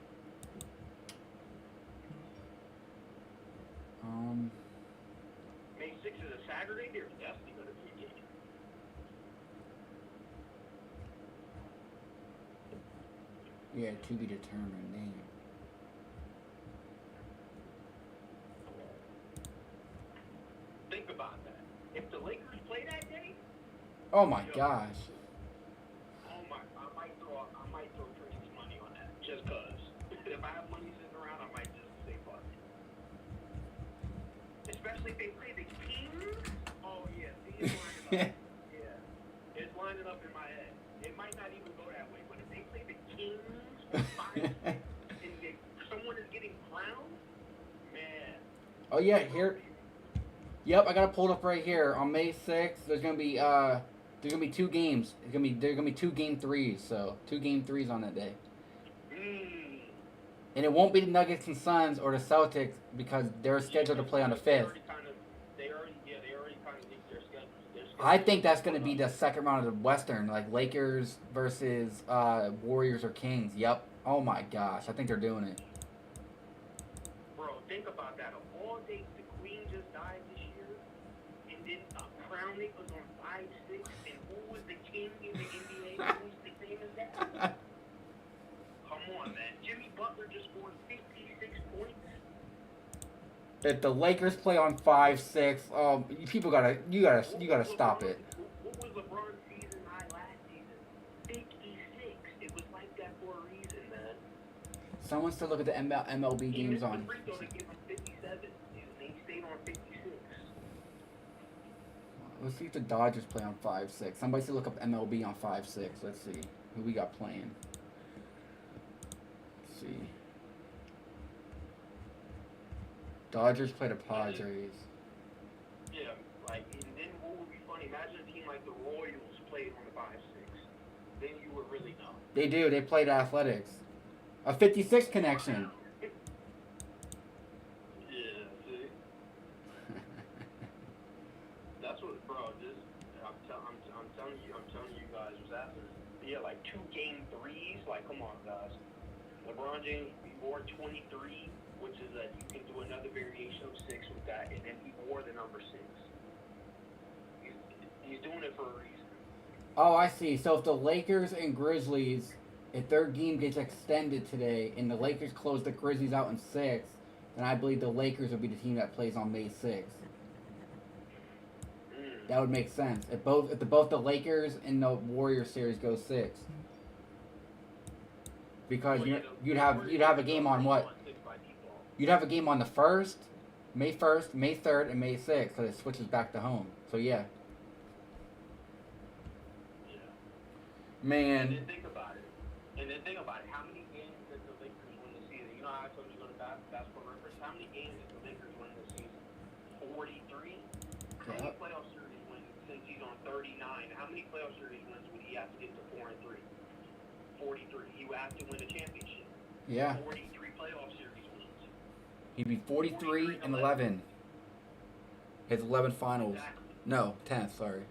May 6th is a Saturday. There's definitely going to be a game. Yeah, to be determined. Name. Think about that. If the Lakers play that day, Oh my gosh. I might throw Tracy's money on that just cause. If I have money sitting around, I might just say fuck it. Especially if they play the Kings. Oh yeah, see, it's lining up. Yeah, it's lining up in my head. It might not even go that way, but if they play the Kings on 5 and someone is getting crowned, man. Oh yeah, here. Yep, I got it pulled up right here. On May 6th, there's gonna be 2 games. There's gonna be 2 game 3s, so 2 game 3s on that day. And it won't be the Nuggets and Suns or the Celtics because they're scheduled to play on the 5th. They already kind of leaked their schedules. I think that's gonna be the second round of the Western, like Lakers versus Warriors or Kings. Yep. Oh my gosh, I think they're doing it. Bro, think about that. Of all dates, the Queen just died this year, and then crowning was on 5/6, and who was the king in the NBA? Who was the same as that? Come on, man. Jimmy Butler just scored 56 points. If the Lakers play on 5-6, you gotta stop it. What was LeBron's season high last season? 56. It was like that for a reason, man. Someone still look at the MLB games on. Free throw to give him 57. He stayed on 56. Let's see if the Dodgers play on 5-6. Somebody still look up MLB on 5-6. Let's see who we got playing. Let's see. Dodgers play the Padres. Yeah, like, and then what would be funny? Imagine a team like the Royals played on the 5-6. Then you would really know. They do. They play the Athletics. A 56 connection. Yeah, see? That's what, bro, I'm telling you guys what's happening. Yeah, like 2 game 3s. Like, come on, guys. LeBron James wore 23, which is that you can do another variation of 6 with that, and then he wore the number 6. He's doing it for a reason. Oh, I see. So if the Lakers and Grizzlies, if their game gets extended today, and the Lakers close the Grizzlies out in 6, then I believe the Lakers will be the team that plays on May 6th. That would make sense. If both the Lakers and the Warriors series go 6, because you'd have a game on what? You'd have a game on the 1st, May 1st, May 3rd, and May 6th, because it switches back to home. So yeah. Man. And then think about it. How many games did the Lakers win this season? You know how I told you to go to basketball reference? How many games did the Lakers win this season? 43? How many playoff series win since he's on 39? How many playoff series wins would he have to get to 4-3? 43. He would have to win a championship. Yeah. 43 playoff series wins. He'd be 43 and 11. His 11 finals. Exactly. No, 10, sorry.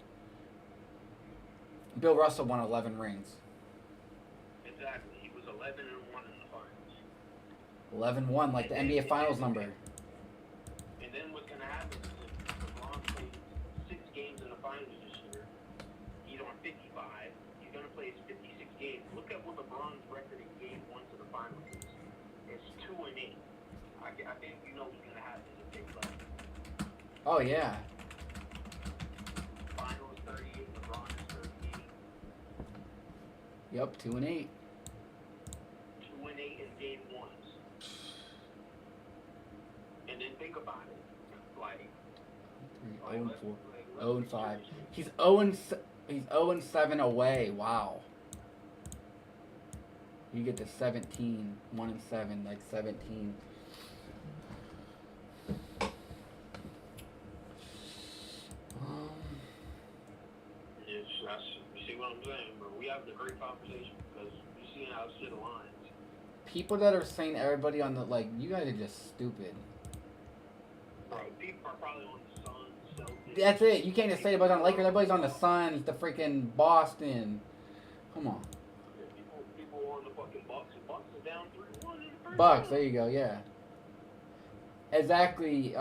Bill Russell won 11 rings. Exactly. He was 11-1 in the finals. 11-1, like the NBA Finals number. And then what's going to happen is if LeBron plays 6 games in the finals this year, he's on 55. He's going to play his 56 games. Look at what LeBron's record in game 1 to the finals is. It's 2-8. I think you know what's going to happen if they play. Oh, yeah. Finals 38, LeBron is 38. Yep, 2-8. 2-8 in game 1s. And then think about it. Like 0-4. 0-5. He's 0-7 away. Wow. You get to 17. 1-7, like 17. You see what I'm saying, bro? We having a great conversation because you see how shit aligns. People that are saying everybody on the, like, you guys are just stupid. Bro, people are probably on the Suns, Celtics. That's it. You can't just say everybody's on the Lakers. Everybody's on the Suns, the freaking Boston. Come on. People on the fucking Bucks. The Bucks is down 3-1 in the first Bucks, round. there you go, yeah. Exactly,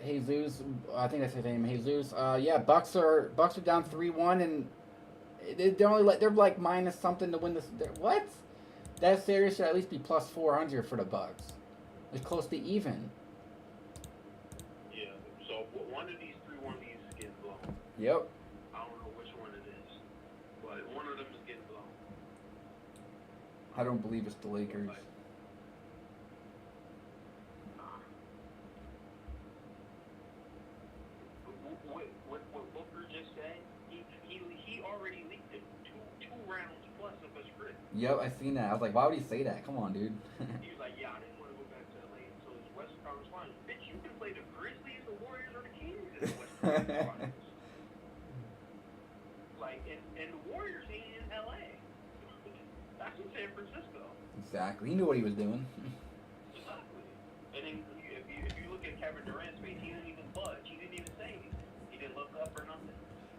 Jesus. I think that's his name, Jesus. Yeah, Bucks are down 3-1, and they're only they're like minus something to win this. What? That series should at least be plus 400 for the Bucks. It's close to even. Yeah. So one of these 3-1 leads is getting blown. Yep. I don't know which one it is, but one of them is getting blown. I don't believe it's the Lakers. What Booker just said, he already leaked it two rounds plus of a script. Yep, I seen that. I was like, why would he say that? Come on, dude. He was like, yeah, I didn't want to go back to LA until it's Western Conference Finals. Bitch, you can play the Grizzlies, the Warriors, or the Kings in the Western Conference Finals. Like, and the Warriors ain't in LA. That's in San Francisco. Exactly. He knew what he was doing. Exactly. And then if you look at Kevin Durant's face, he didn't even budge. He didn't even say anything. He didn't look up or nothing.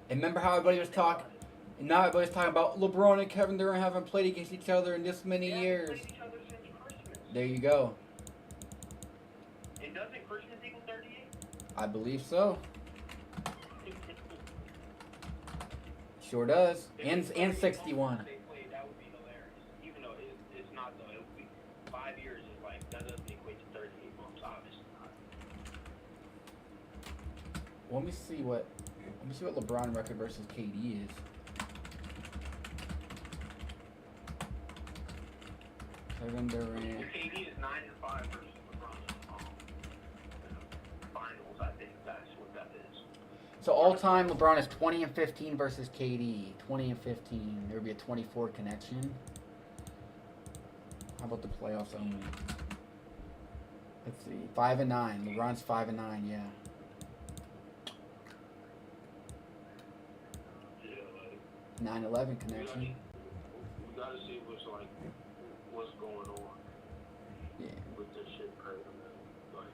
And remember how everybody was talking? And now everybody's talking about LeBron and Kevin Durant haven't played against each other in this many years. They haven't played each other since Christmas. There you go. And doesn't Christmas equal 38? I believe so. Sure does. And 61. They played, that would be hilarious. Even though it's not though. It would be 5 years is like that doesn't equate to 38 months, obviously not. Let me see what LeBron record versus KD is. Kevin Durant. KD is 9-5 versus LeBron in the finals. I think that's what that is. So all time LeBron is 20-15 versus KD. 20-15. There would be a 24 connection. How about the playoffs only? Let's see. 5-9. LeBron's 5-9. Yeah. Yeah, like 9/11 connection. we gotta see what's going on. Yeah. With this shit, right? Like,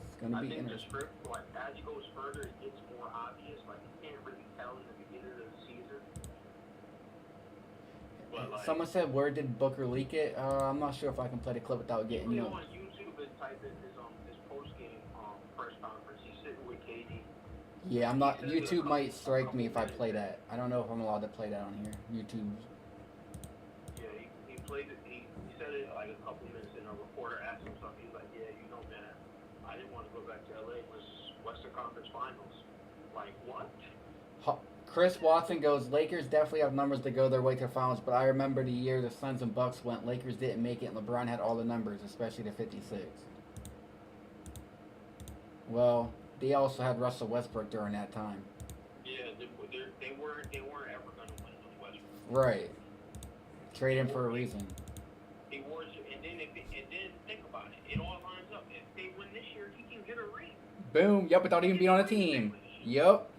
It's gonna I be think the interesting. script, like, as it goes further, it gets more obvious. Like, you can't really tell in the beginning of the season. But, like, Someone said, where did Booker leak it? I'm not sure if I can play the clip without getting, you you go know. on YouTube and type in his post-game press conference. He's sitting with KD. Yeah, I'm not. YouTube might strike me if I play that. I don't know if I'm allowed to play that on here. YouTube. Yeah, he played it. He said it like a couple minutes, and a reporter asked him something. He's like, yeah, you know, man, I didn't want to go back to LA. It was Western Conference Finals. Like, what? Chris Watson goes, Lakers definitely have numbers to go their way to the finals, but I remember the year the Suns and Bucks went, Lakers didn't make it, and LeBron had all the numbers, especially the 56. Well, they also had Russell Westbrook during that time. Yeah, they weren't ever gonna win the West. Right. Trade him for a reason. He was, and then think about it. It all lines up. If they win this year, he can get a ring. Boom. Yep, without even being on a team. Yep.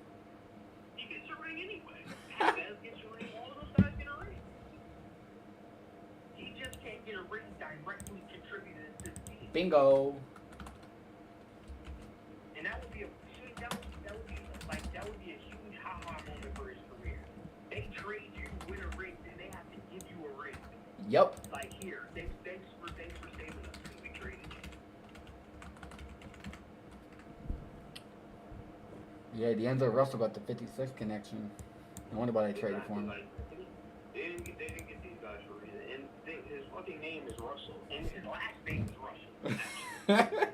He gets a ring anyway. Vaz gets Bingo. And that would be a huge ha-ha moment for his career. They trade you, win a ring, then they have to give you a ring. Yep. Like here, thanks for saving us because we traded you. Yeah, D'Angelo Russell got the 56 connection. No wonder why they traded for him. Like, they didn't get these guys for a reason. And his fucking name is Russell, and his last name is Russell. Actually.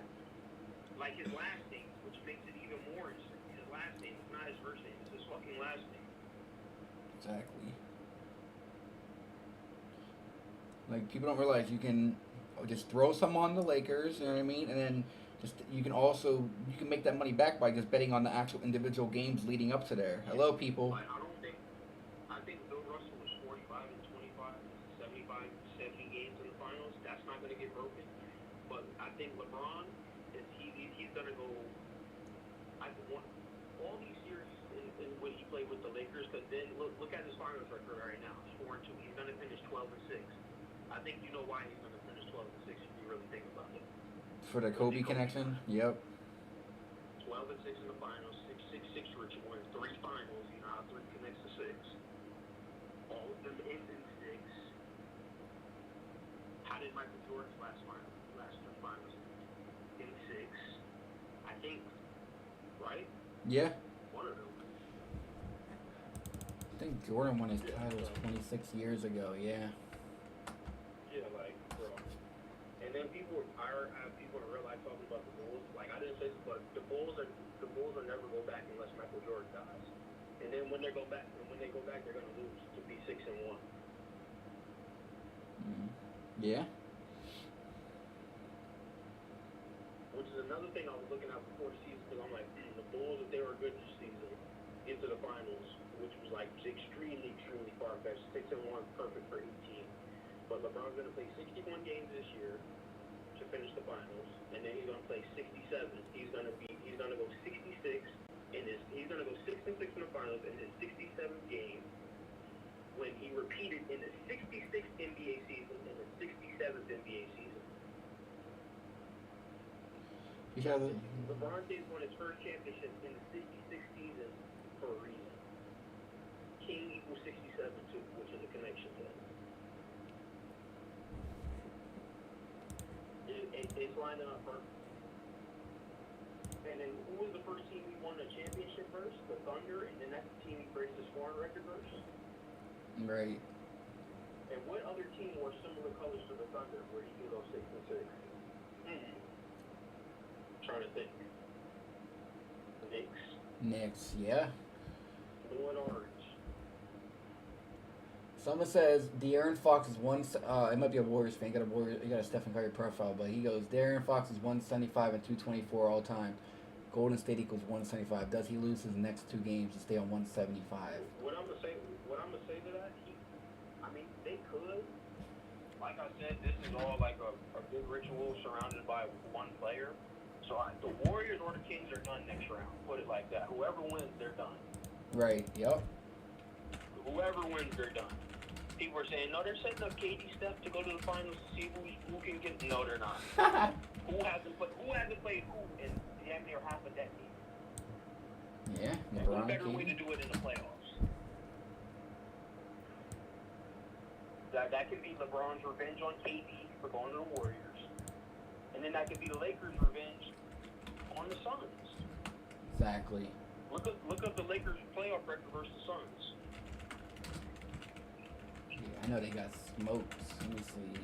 Like his last name, which makes it even more insane. His last name is not his first name; it's his fucking last name. Exactly. Like, people don't realize you can just throw some on the Lakers, you know what I mean? And then you can make that money back by just betting on the actual individual games leading up to there. Hello, people. I think Bill Russell was 45 and 25, 75, 70 games in the finals. That's not going to get broken. But I think LeBron, he's going to go, all these series in when he played with the Lakers, because then look at his finals record right now. It's 4-2. He's going to finish 12-6. I think you know why he's going to finish 12-6 if you really think about it. For the Kobe connection? Yep. 12-6 in the finals, 6-6 Rich won 3 finals. You know how 3 connects to 6. All of them end in 6. How did Michael Jordan's last 2 finals in 6? I think, right? Yeah. One of them. I think Jordan won his titles 26 years ago, yeah. Yeah, like, bro. And then I have people in real life talking about the Bulls. Like, I didn't say this, but the Bulls will never go back unless Michael Jordan dies. And then when they go back, they're gonna lose to be 6-1. Yeah. Which is another thing I was looking at before the season, because I'm like, the Bulls, if they were good this season, into the finals, which was like extremely, extremely far-fetched. 6-1, perfect for 18. But LeBron's gonna play 61 games this year to finish the finals, and then he's gonna play 67. He's gonna go 66 he's gonna go 6-6 in the finals in his 67th game, when he repeated in the 66th NBA season and the 67th NBA season. LeBron James won his first championship in the 66th season for a reason. King equals 67 too, which is a connection thing. It's lining up perfect. And then who was the first team he won a championship versus? The Thunder, and then that's the team he breaks the scoring record versus. Right. And what other team wore similar colors to the Thunder where he can go 6-6? Trying to think. Knicks, yeah. Blue and orange. Someone says De'Aaron Fox is it might be a Warriors fan. He got a Stephen Curry profile, but he goes De'Aaron Fox is 175 and 224 all time. Golden State equals 175. Does he lose his next 2 games to stay on 175? What I'm gonna say to that, they could. Like I said, this is all like a big ritual surrounded by one player. So the Warriors or the Kings are done next round. Put it like that. Whoever wins, they're done. Right. Yep. Whoever wins, they're done. People are saying, no, they're setting up KD Steph to go to the finals to see who can get. No, they're not. Who hasn't played who in damn near half a decade? Yeah. What better way to do it in the playoffs? That could be LeBron's revenge on KD for going to the Warriors, and then that could be the Lakers' revenge on the Suns. Exactly. Look up the Lakers' playoff record versus the Suns. I know they got smokes. Let me see.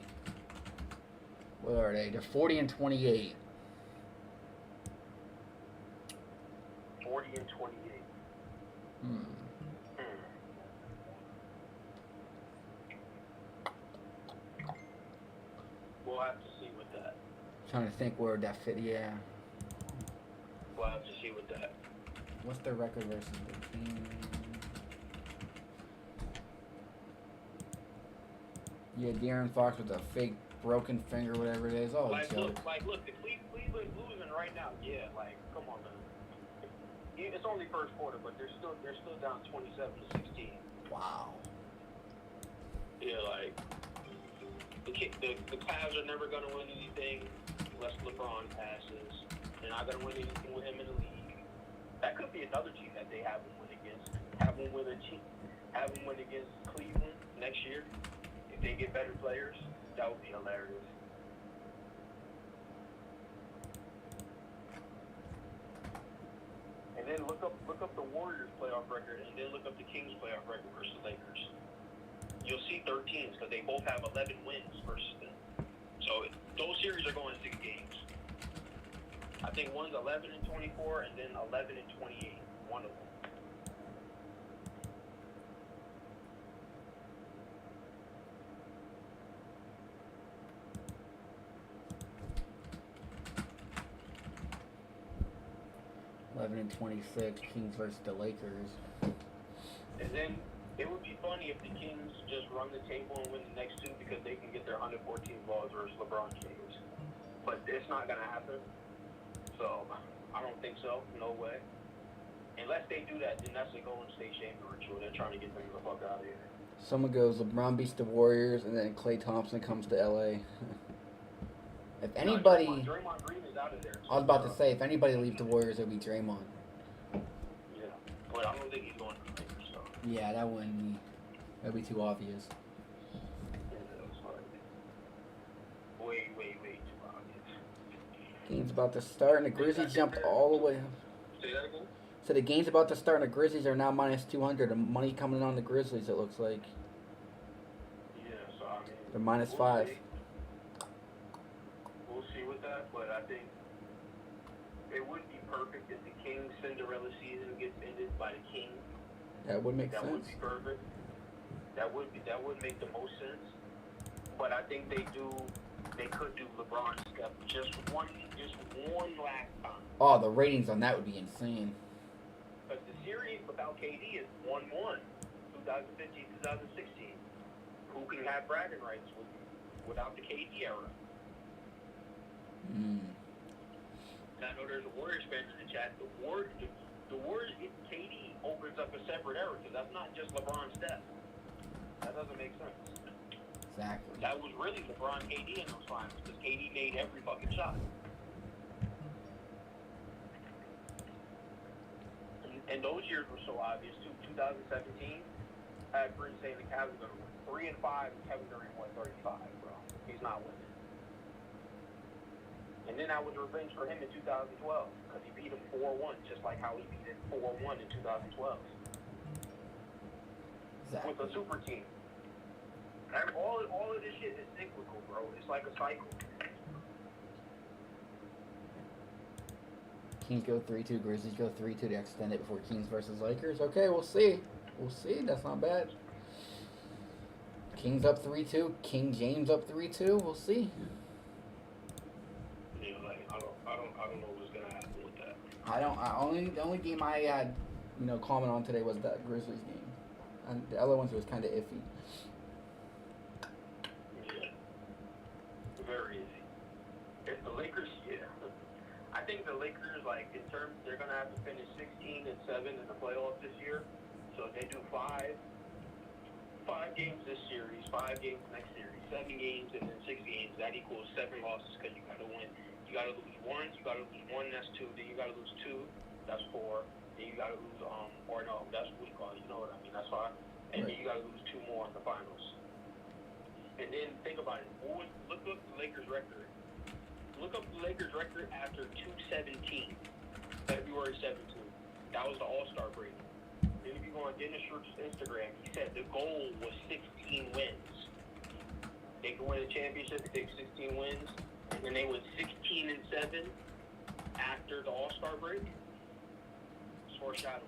What are they? They're 40 and 28. 40 and 28. We'll have to see with that. Trying to think where that fit. Yeah. We'll have to see with that. What's their record versus the Kings? Yeah, De'Aaron Fox with a fake broken finger, whatever it is. Oh, look, joke. the Cleveland's losing right now. Yeah, come on, man. It's only first quarter, but they're still down 27-16. Wow. Yeah, the Cavs are never gonna win anything. unless LeBron passes. They're not gonna win anything with him in the league. That could be another team that they have him win against. Have him win against Cleveland next year. If they get better players, that would be hilarious. And then look up the Warriors playoff record, and then look up the Kings playoff record versus the Lakers. You'll see 13s because they both have 11 wins versus them. So those series are going 6 games. I think one's 11 and 24, and then 11 and 28. One of them. And 26, Kings versus the Lakers. And then it would be funny if the Kings just run the table and win the next 2 because they can get their 114 balls versus LeBron James. But it's not going to happen. So I don't think so. No way. Unless they do that, then that's a Golden State shaming ritual. They're trying to get them the fuck out of here. Someone goes, LeBron beats the Warriors, and then Klay Thompson comes to LA. If anybody, no, Draymond Green is out of there. I was about to say, if anybody leaves the Warriors, it would be Draymond. Yeah, but I don't think he's going to the Lakers. So. Yeah, that wouldn't be. That'd be too obvious. Yeah, that was like way too obvious. Game's about to start, and the Grizzlies jumped all the way. Say that again. So the game's about to start, and the Grizzlies are now minus 200. The money coming on the Grizzlies, it looks like. Yeah, so I mean. They're minus 5. We'll see with that, but I think it would be perfect if the Kings' Cinderella season gets ended by the Kings. That would make sense. That would be perfect. That would make the most sense. But I think they could do LeBron step just one last time. Oh, the ratings on that would be insane. Because the series without KD is 1-1, 2015, 2016. Who can have bragging rights without the KD era? I know there's a Warriors fan in the chat. The Warriors, KD opens up a separate era because that's not just LeBron Steph. That doesn't make sense. Exactly. That was really LeBron KD in those finals because KD made every fucking shot. And those years were so obvious too. 2017, I had friends saying the Cavs are going to win 3-5, and Kevin Durant won 35, bro. He's not winning. And then that was revenge for him in 2012 because he beat him 4-1, just like how he beat him 4-1 in 2012. Exactly. With a super team. And all of this shit is cyclical, bro. It's like a cycle. Kings go 3-2, Grizzlies go 3-2 to extend it before Kings versus Lakers. Okay, we'll see. We'll see. That's not bad. Kings up 3-2. King James up 3-2. We'll see. Yeah, like I don't know what's gonna happen with that. The only game I had, comment on today was that Grizzlies game, and the other ones was kind of iffy. Yeah, very easy. If the Lakers, I think the Lakers, like in terms, they're gonna have to finish 16-7 in the playoffs this year. So if they do five games this series, 5 games next series, 7 games, and then 6 games, that equals 7 losses because you gotta win. You gotta lose one. You gotta lose one. That's 2. Then you gotta lose 2. That's 4. Then you gotta lose or no, that's what we call it. You know what I mean? That's 5. And then you gotta lose 2 more in the finals. And then think about it. Look up the Lakers record. Look up the Lakers record after 2-17, February 17th. That was the All-Star break. Then if you go on Dennis Schroeder's Instagram, he said the goal was 16 wins. They could win a championship if they have 16 wins, and then they went 16-7 after the All-Star break. It's foreshadowing.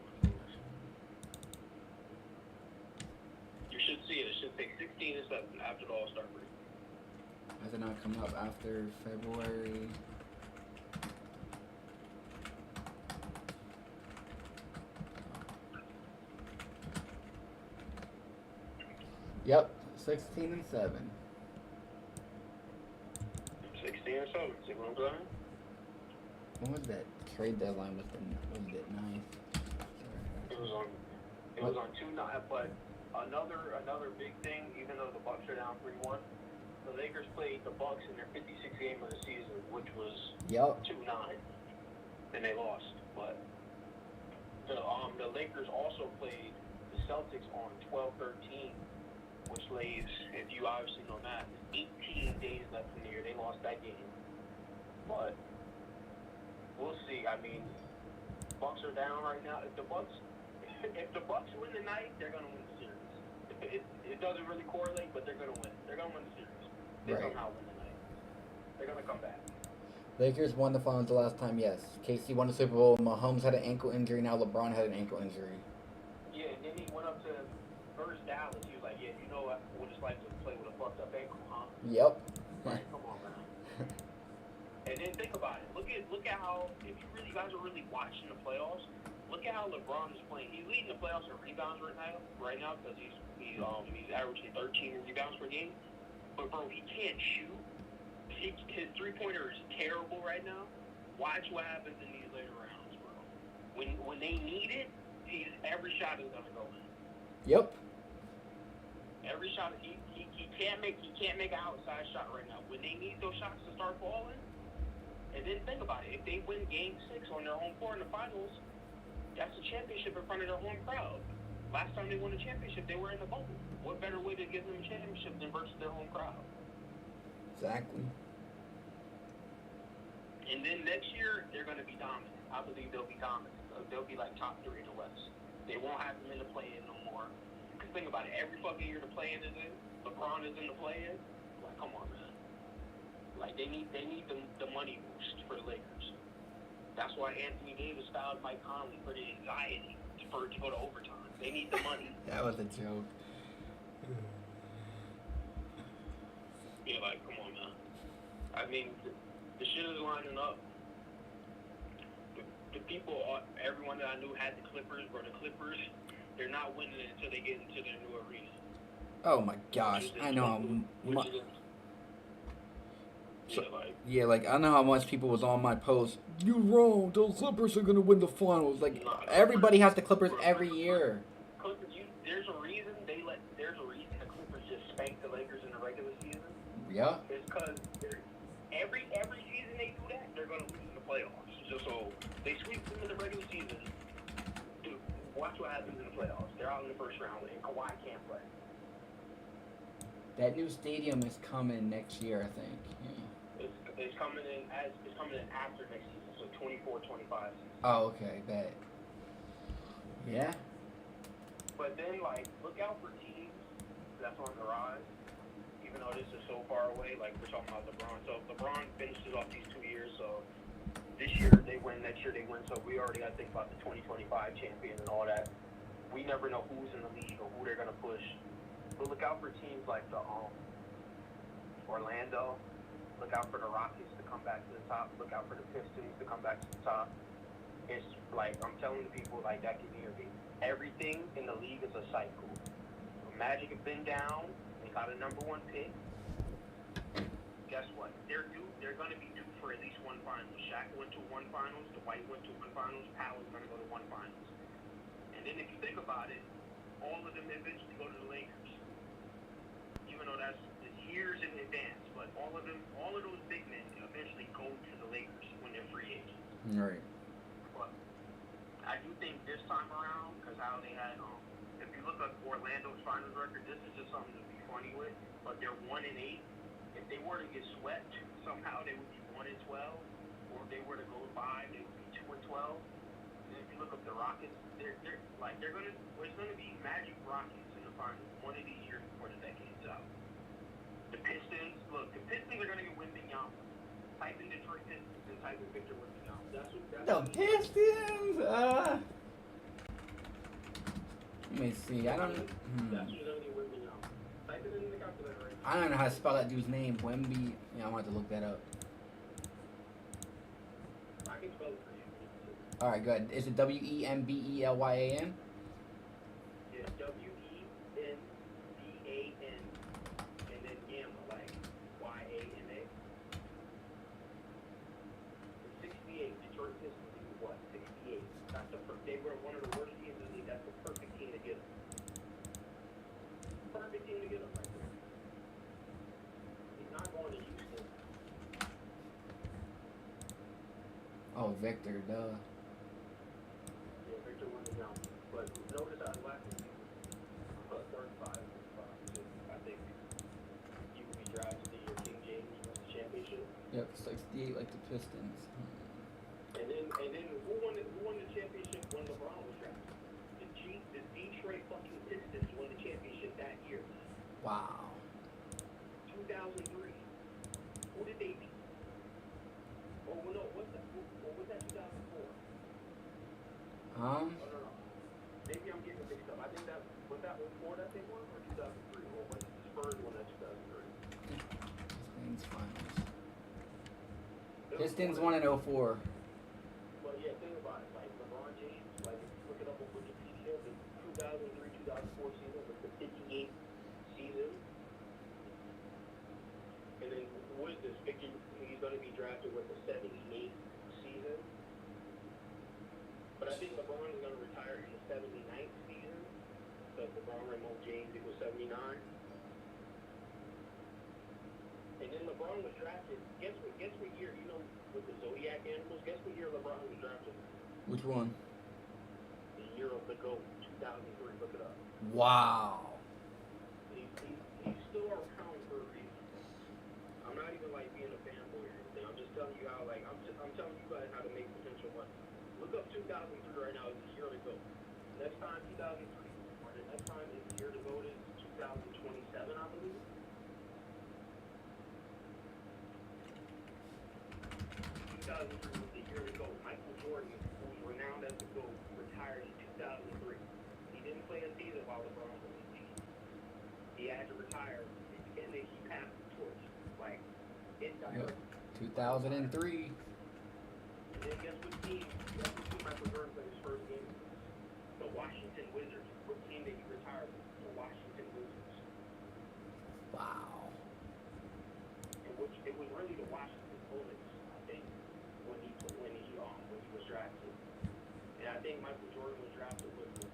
You should see it. It should take 16-7 after the All-Star break. Has it not come up after February? Yep, 16-7. 16-7. See what I'm saying? When was that trade deadline? Was it 9th? It was on 2-9. But another big thing, even though the Bucks are down 3-1, the Lakers played the Bucks in their 56th game of the season, which was Yep. 2-9, and they lost. But the Lakers also played the Celtics on 12-13, which leaves, if you obviously know that, 18 days left in the year. They lost that game. But we'll see. I mean, Bucks are down right now. If the Bucks win tonight, they're gonna win the series. It doesn't really correlate, but they're gonna win. They're gonna win the series. They Right. somehow win tonight. They're gonna come back. Lakers won the finals the last time, yes. KC won the Super Bowl. Mahomes had an ankle injury. Now LeBron had an ankle injury. Yeah, and then he went up to first Dallas. He was like, "Yeah, you know what it's like to play with a fucked up ankle, huh?" Yep. Like, come on, man. And then think about it. Look at how, if you really guys are really watching the playoffs, look at how LeBron is playing. He's leading the playoffs in rebounds right now because he's averaging 13 rebounds per game. But bro, he can't shoot. His 3-pointer is terrible right now. Watch what happens in these later rounds, bro. When they need it, every shot is gonna go in. Yep. Every shot he can't make an outside shot right now. When they need those shots to start falling, and then think about it, if they win Game 6 on their home court in the finals, that's a championship in front of their home crowd. Last time they won a championship, they were in the bubble. What better way to give them a championship than versus their home crowd? Exactly. And then next year, they're going to be dominant. I believe they'll be dominant. They'll be like top 3 in the West. They won't have them in the play-in no more. Because think about it, every fucking year the play-in is in, LeBron is in the play-in. Like, come on, man. Like, they need the money boost for the Lakers. That's why Anthony Davis fouled Mike Conley for the anxiety for it to go to overtime. They need the money. That was a joke. Yeah, like, come on, man. I mean, the shit is lining up. The people, everyone that I knew had the Clippers, or the Clippers, they're not winning it until they get into their new arena. Oh my gosh, I know how much. I know how much people was on my post. You're wrong. The Clippers are gonna win the finals. Like everybody has the Clippers every year. Clippers, there's a reason the Clippers just spanked the Lakers in the regular season. Yeah. It's because every season they do that, they're gonna lose in the playoffs. So they sweep them in the regular season. Dude, watch what happens in the playoffs. They're out in the first round, and Kawhi can't play. That new stadium is coming next year, I think. Yeah. It's coming in after next season, so 24-25 season. Oh, okay, bet. Yeah. But then, like, look out for teams that's on the rise. Even though this is so far away, like we're talking about LeBron. So if LeBron finishes off these 2 years, so this year they win, next year they win. So we already got to think about the 2025 champion and all that. We never know who's in the league or who they're gonna push. But look out for teams like the Orlando. Look out for the Rockets to come back to the top. Look out for the Pistons to come back to the top. It's like I'm telling the people like that community. Everything in the league is a cycle. Magic have been down. They got a number 1 pick. Guess what? They're going to be due for at least one finals. Shaq went to 1 finals. Dwight went to 1 finals. Powell's going to go to 1 finals. And then if you think about it, all of them eventually go to the Lakers. Even though that's years in advance, but all of those big men eventually go to the Lakers when they're free agents. Right. But I do think this time around, because how they had, if you look at Orlando's finals record, this is just something to be funny with. But they're 1-8. If they were to get swept, somehow they would be 1-12. Or if they were to go 5, they would be 2-12. And if you look up the Rockets, it's gonna be Magic Rockets in the finals one of these years before the decade's out. The Pistons are gonna get Wembanyama. Type in Detroit Pistons and type in Victor Wembanyama. The Pistons. Let me see. I don't. That's who's gonna get Wembanyama. Type it in the calculator right now. I don't know how to spell that dude's name. Wemby. Yeah, I'm gonna have to look that up. I can spell it for you. All right, good. Is it Wembelyan? Yeah, Wemban, and then Gamma, like Yama. 68. Detroit Pistons is what? 68. They were one of the worst teams in the league. That's the perfect team to get them. Perfect team to get them right there. Oh, Victor, duh. Yeah, Victor won the jump. But notice how last season, 35 I think you would be drafted to your King James wins the championship. Yep, 68 like the Pistons. And then who won the championship when LeBron was drafted? The Detroit fucking Pistons won the championship that year. Wow. 2003. Who did they beat? Oh no, what's that? What was that? 2004. Oh, no. Maybe I'm getting mixed up. I think that was that 04 that they won, or 2003, or was it the Spurs won that 2003? Pistons finals. Pistons won in 04. Well, yeah, think about it. Like LeBron James, like if you look it up on Wikipedia, the 2003-2004 season was the 58th season. And then who is this? Victor, he's going to be drafted with the 78th season. But I think LeBron is going to retire in the 79th season. Because LeBron Raymond James equals 79. And then LeBron was drafted. Guess what year? You know, with the Zodiac animals, guess what year LeBron was drafted? Which one? The year of the GOAT, 2003. Look it up. Wow. He's still around for a reason. I'm not even like being a fanboy or anything. I'm just telling you how I'm telling you guys how to make potential money. Look up 2003 right now. It's the year to go. Next time 2003, or the next time is the year to go is 2027, I believe. 2003 was the year to go. Michael Jordan, who was renowned as the GOAT, retired in 2003. He didn't play a season while LeBron was in the league. He had to retire, and then he passed the torch, like indirectly. 2003. And then guess what team Michael Jordan played his first game with? The Washington Wizards. What team did he retire with? The Washington Wizards. Wow. And which it was really the Washington Bullets, I think, when he was drafted. And I think Michael Jordan was drafted with the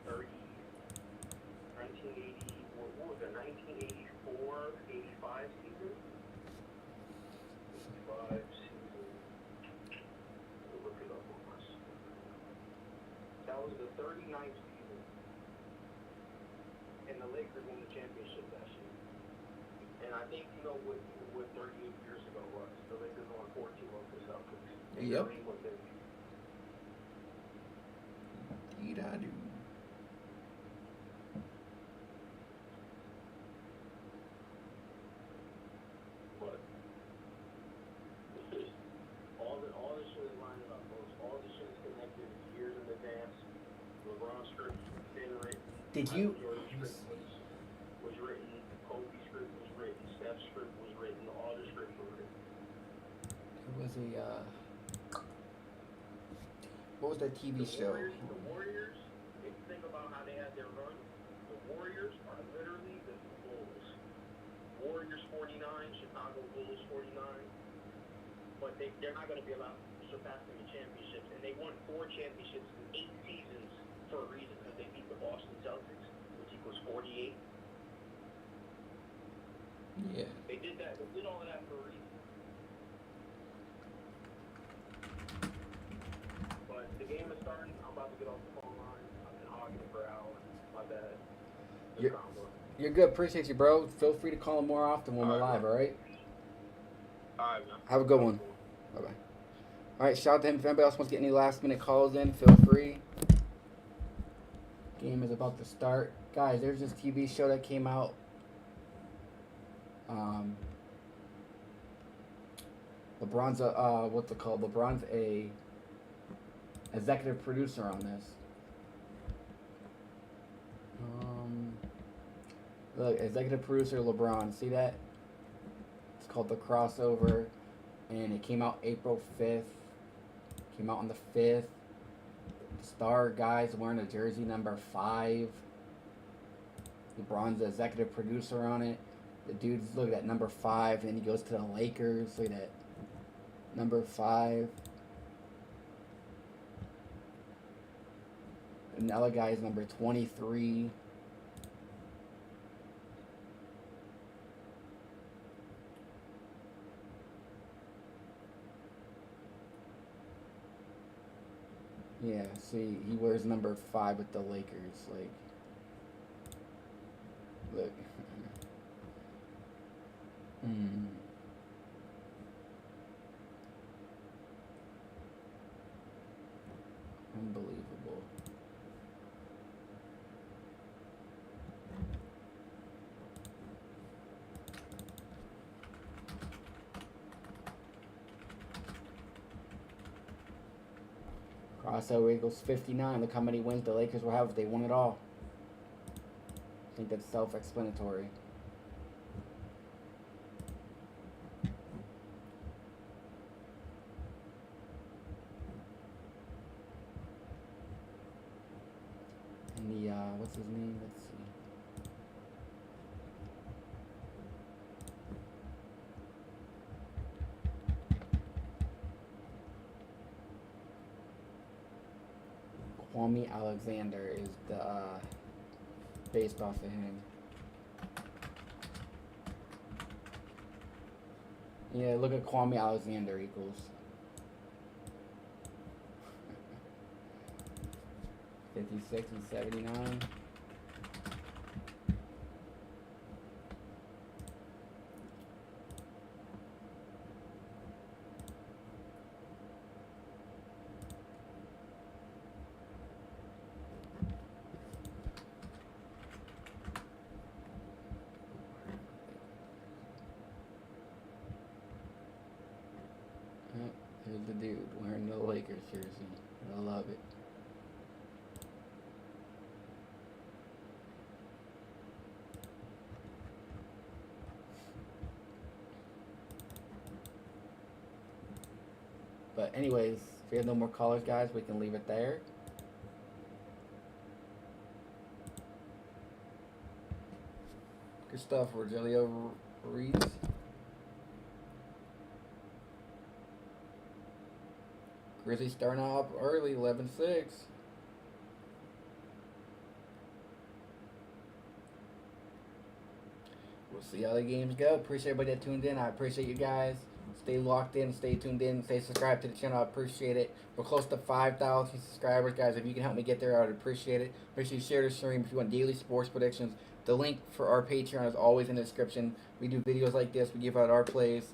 1980, what was it, 1984, 85 season? 85 season. We'll look it up on my screen. That was the 39th season. And the Lakers won the championship that year. And I think you know what 38 years ago was. The Lakers won 14 over the Celtics. Yep. But all this shit is lining up, folks. All this shit is connected years in advance. LeBron's script was been written. Did you? Jordan's script was written. Kobe's script was written. Steph's script was written. All the scripts were written. It was a. What was that TV show? The Warriors, if you think about how they had their run, the Warriors are literally the Bulls. Warriors 49, Chicago Bulls 49. But they're not going to be allowed to surpass them in championships. And they won 4 championships in 8 seasons for a reason, because they beat the Boston Celtics, which equals 48. Yeah. They did that. They did all of that for a reason. But the game is starting. I'm about to get off the phone line. I've been hogging it for hours. My bad. You're good. Appreciate you, bro. Feel free to call more often when we're live, all right? All right, man. Have a good one. Bye-bye. All right, shout out to him. If anybody else wants to get any last-minute calls in, feel free. Game is about to start. Guys, there's this TV show that came out. LeBron's what's it called? LeBron's a executive producer on this. Look, executive producer LeBron. See that? It's called The Crossover, and it came out April 5th. Came out on the 5th. The star guy's wearing a jersey number 5. LeBron's the executive producer on it. The dude's looking at number 5, and he goes to the Lakers. Look at that. Number 5. And the other guy is number 23. Yeah, see, he wears number 5 with the Lakers. Like, look. Unbelievable. Crossover equals 59. Look how many wins the Lakers will have if they won it all. I think that's self-explanatory. And the, what's his name? Let's see. Kwame Alexander is the, based off of him. Yeah, look at Kwame Alexander equals 56 and 79. Here's the dude wearing the Lakers jersey. I love it. But anyways, if we have no more callers, guys, we can leave it there. Good stuff, Rogelio Reeds. Grizzlies starting out early, 11-6. We'll see how the games go. Appreciate everybody that tuned in. I appreciate you guys. Stay locked in, stay tuned in, stay subscribed to the channel. I appreciate it. We're close to 5,000 subscribers, guys. If you can help me get there, I would appreciate it. Make sure you share the stream if you want daily sports predictions. The link for our Patreon is always in the description. We do videos like this. We give out our plays.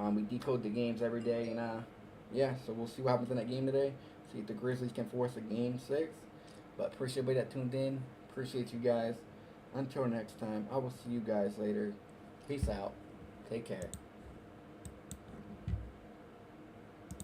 We decode the games every day, and yeah, so we'll see what happens in that game today. See if the Grizzlies can force a game 6. But appreciate everybody that tuned in. Appreciate you guys. Until next time, I will see you guys later. Peace out. Take care.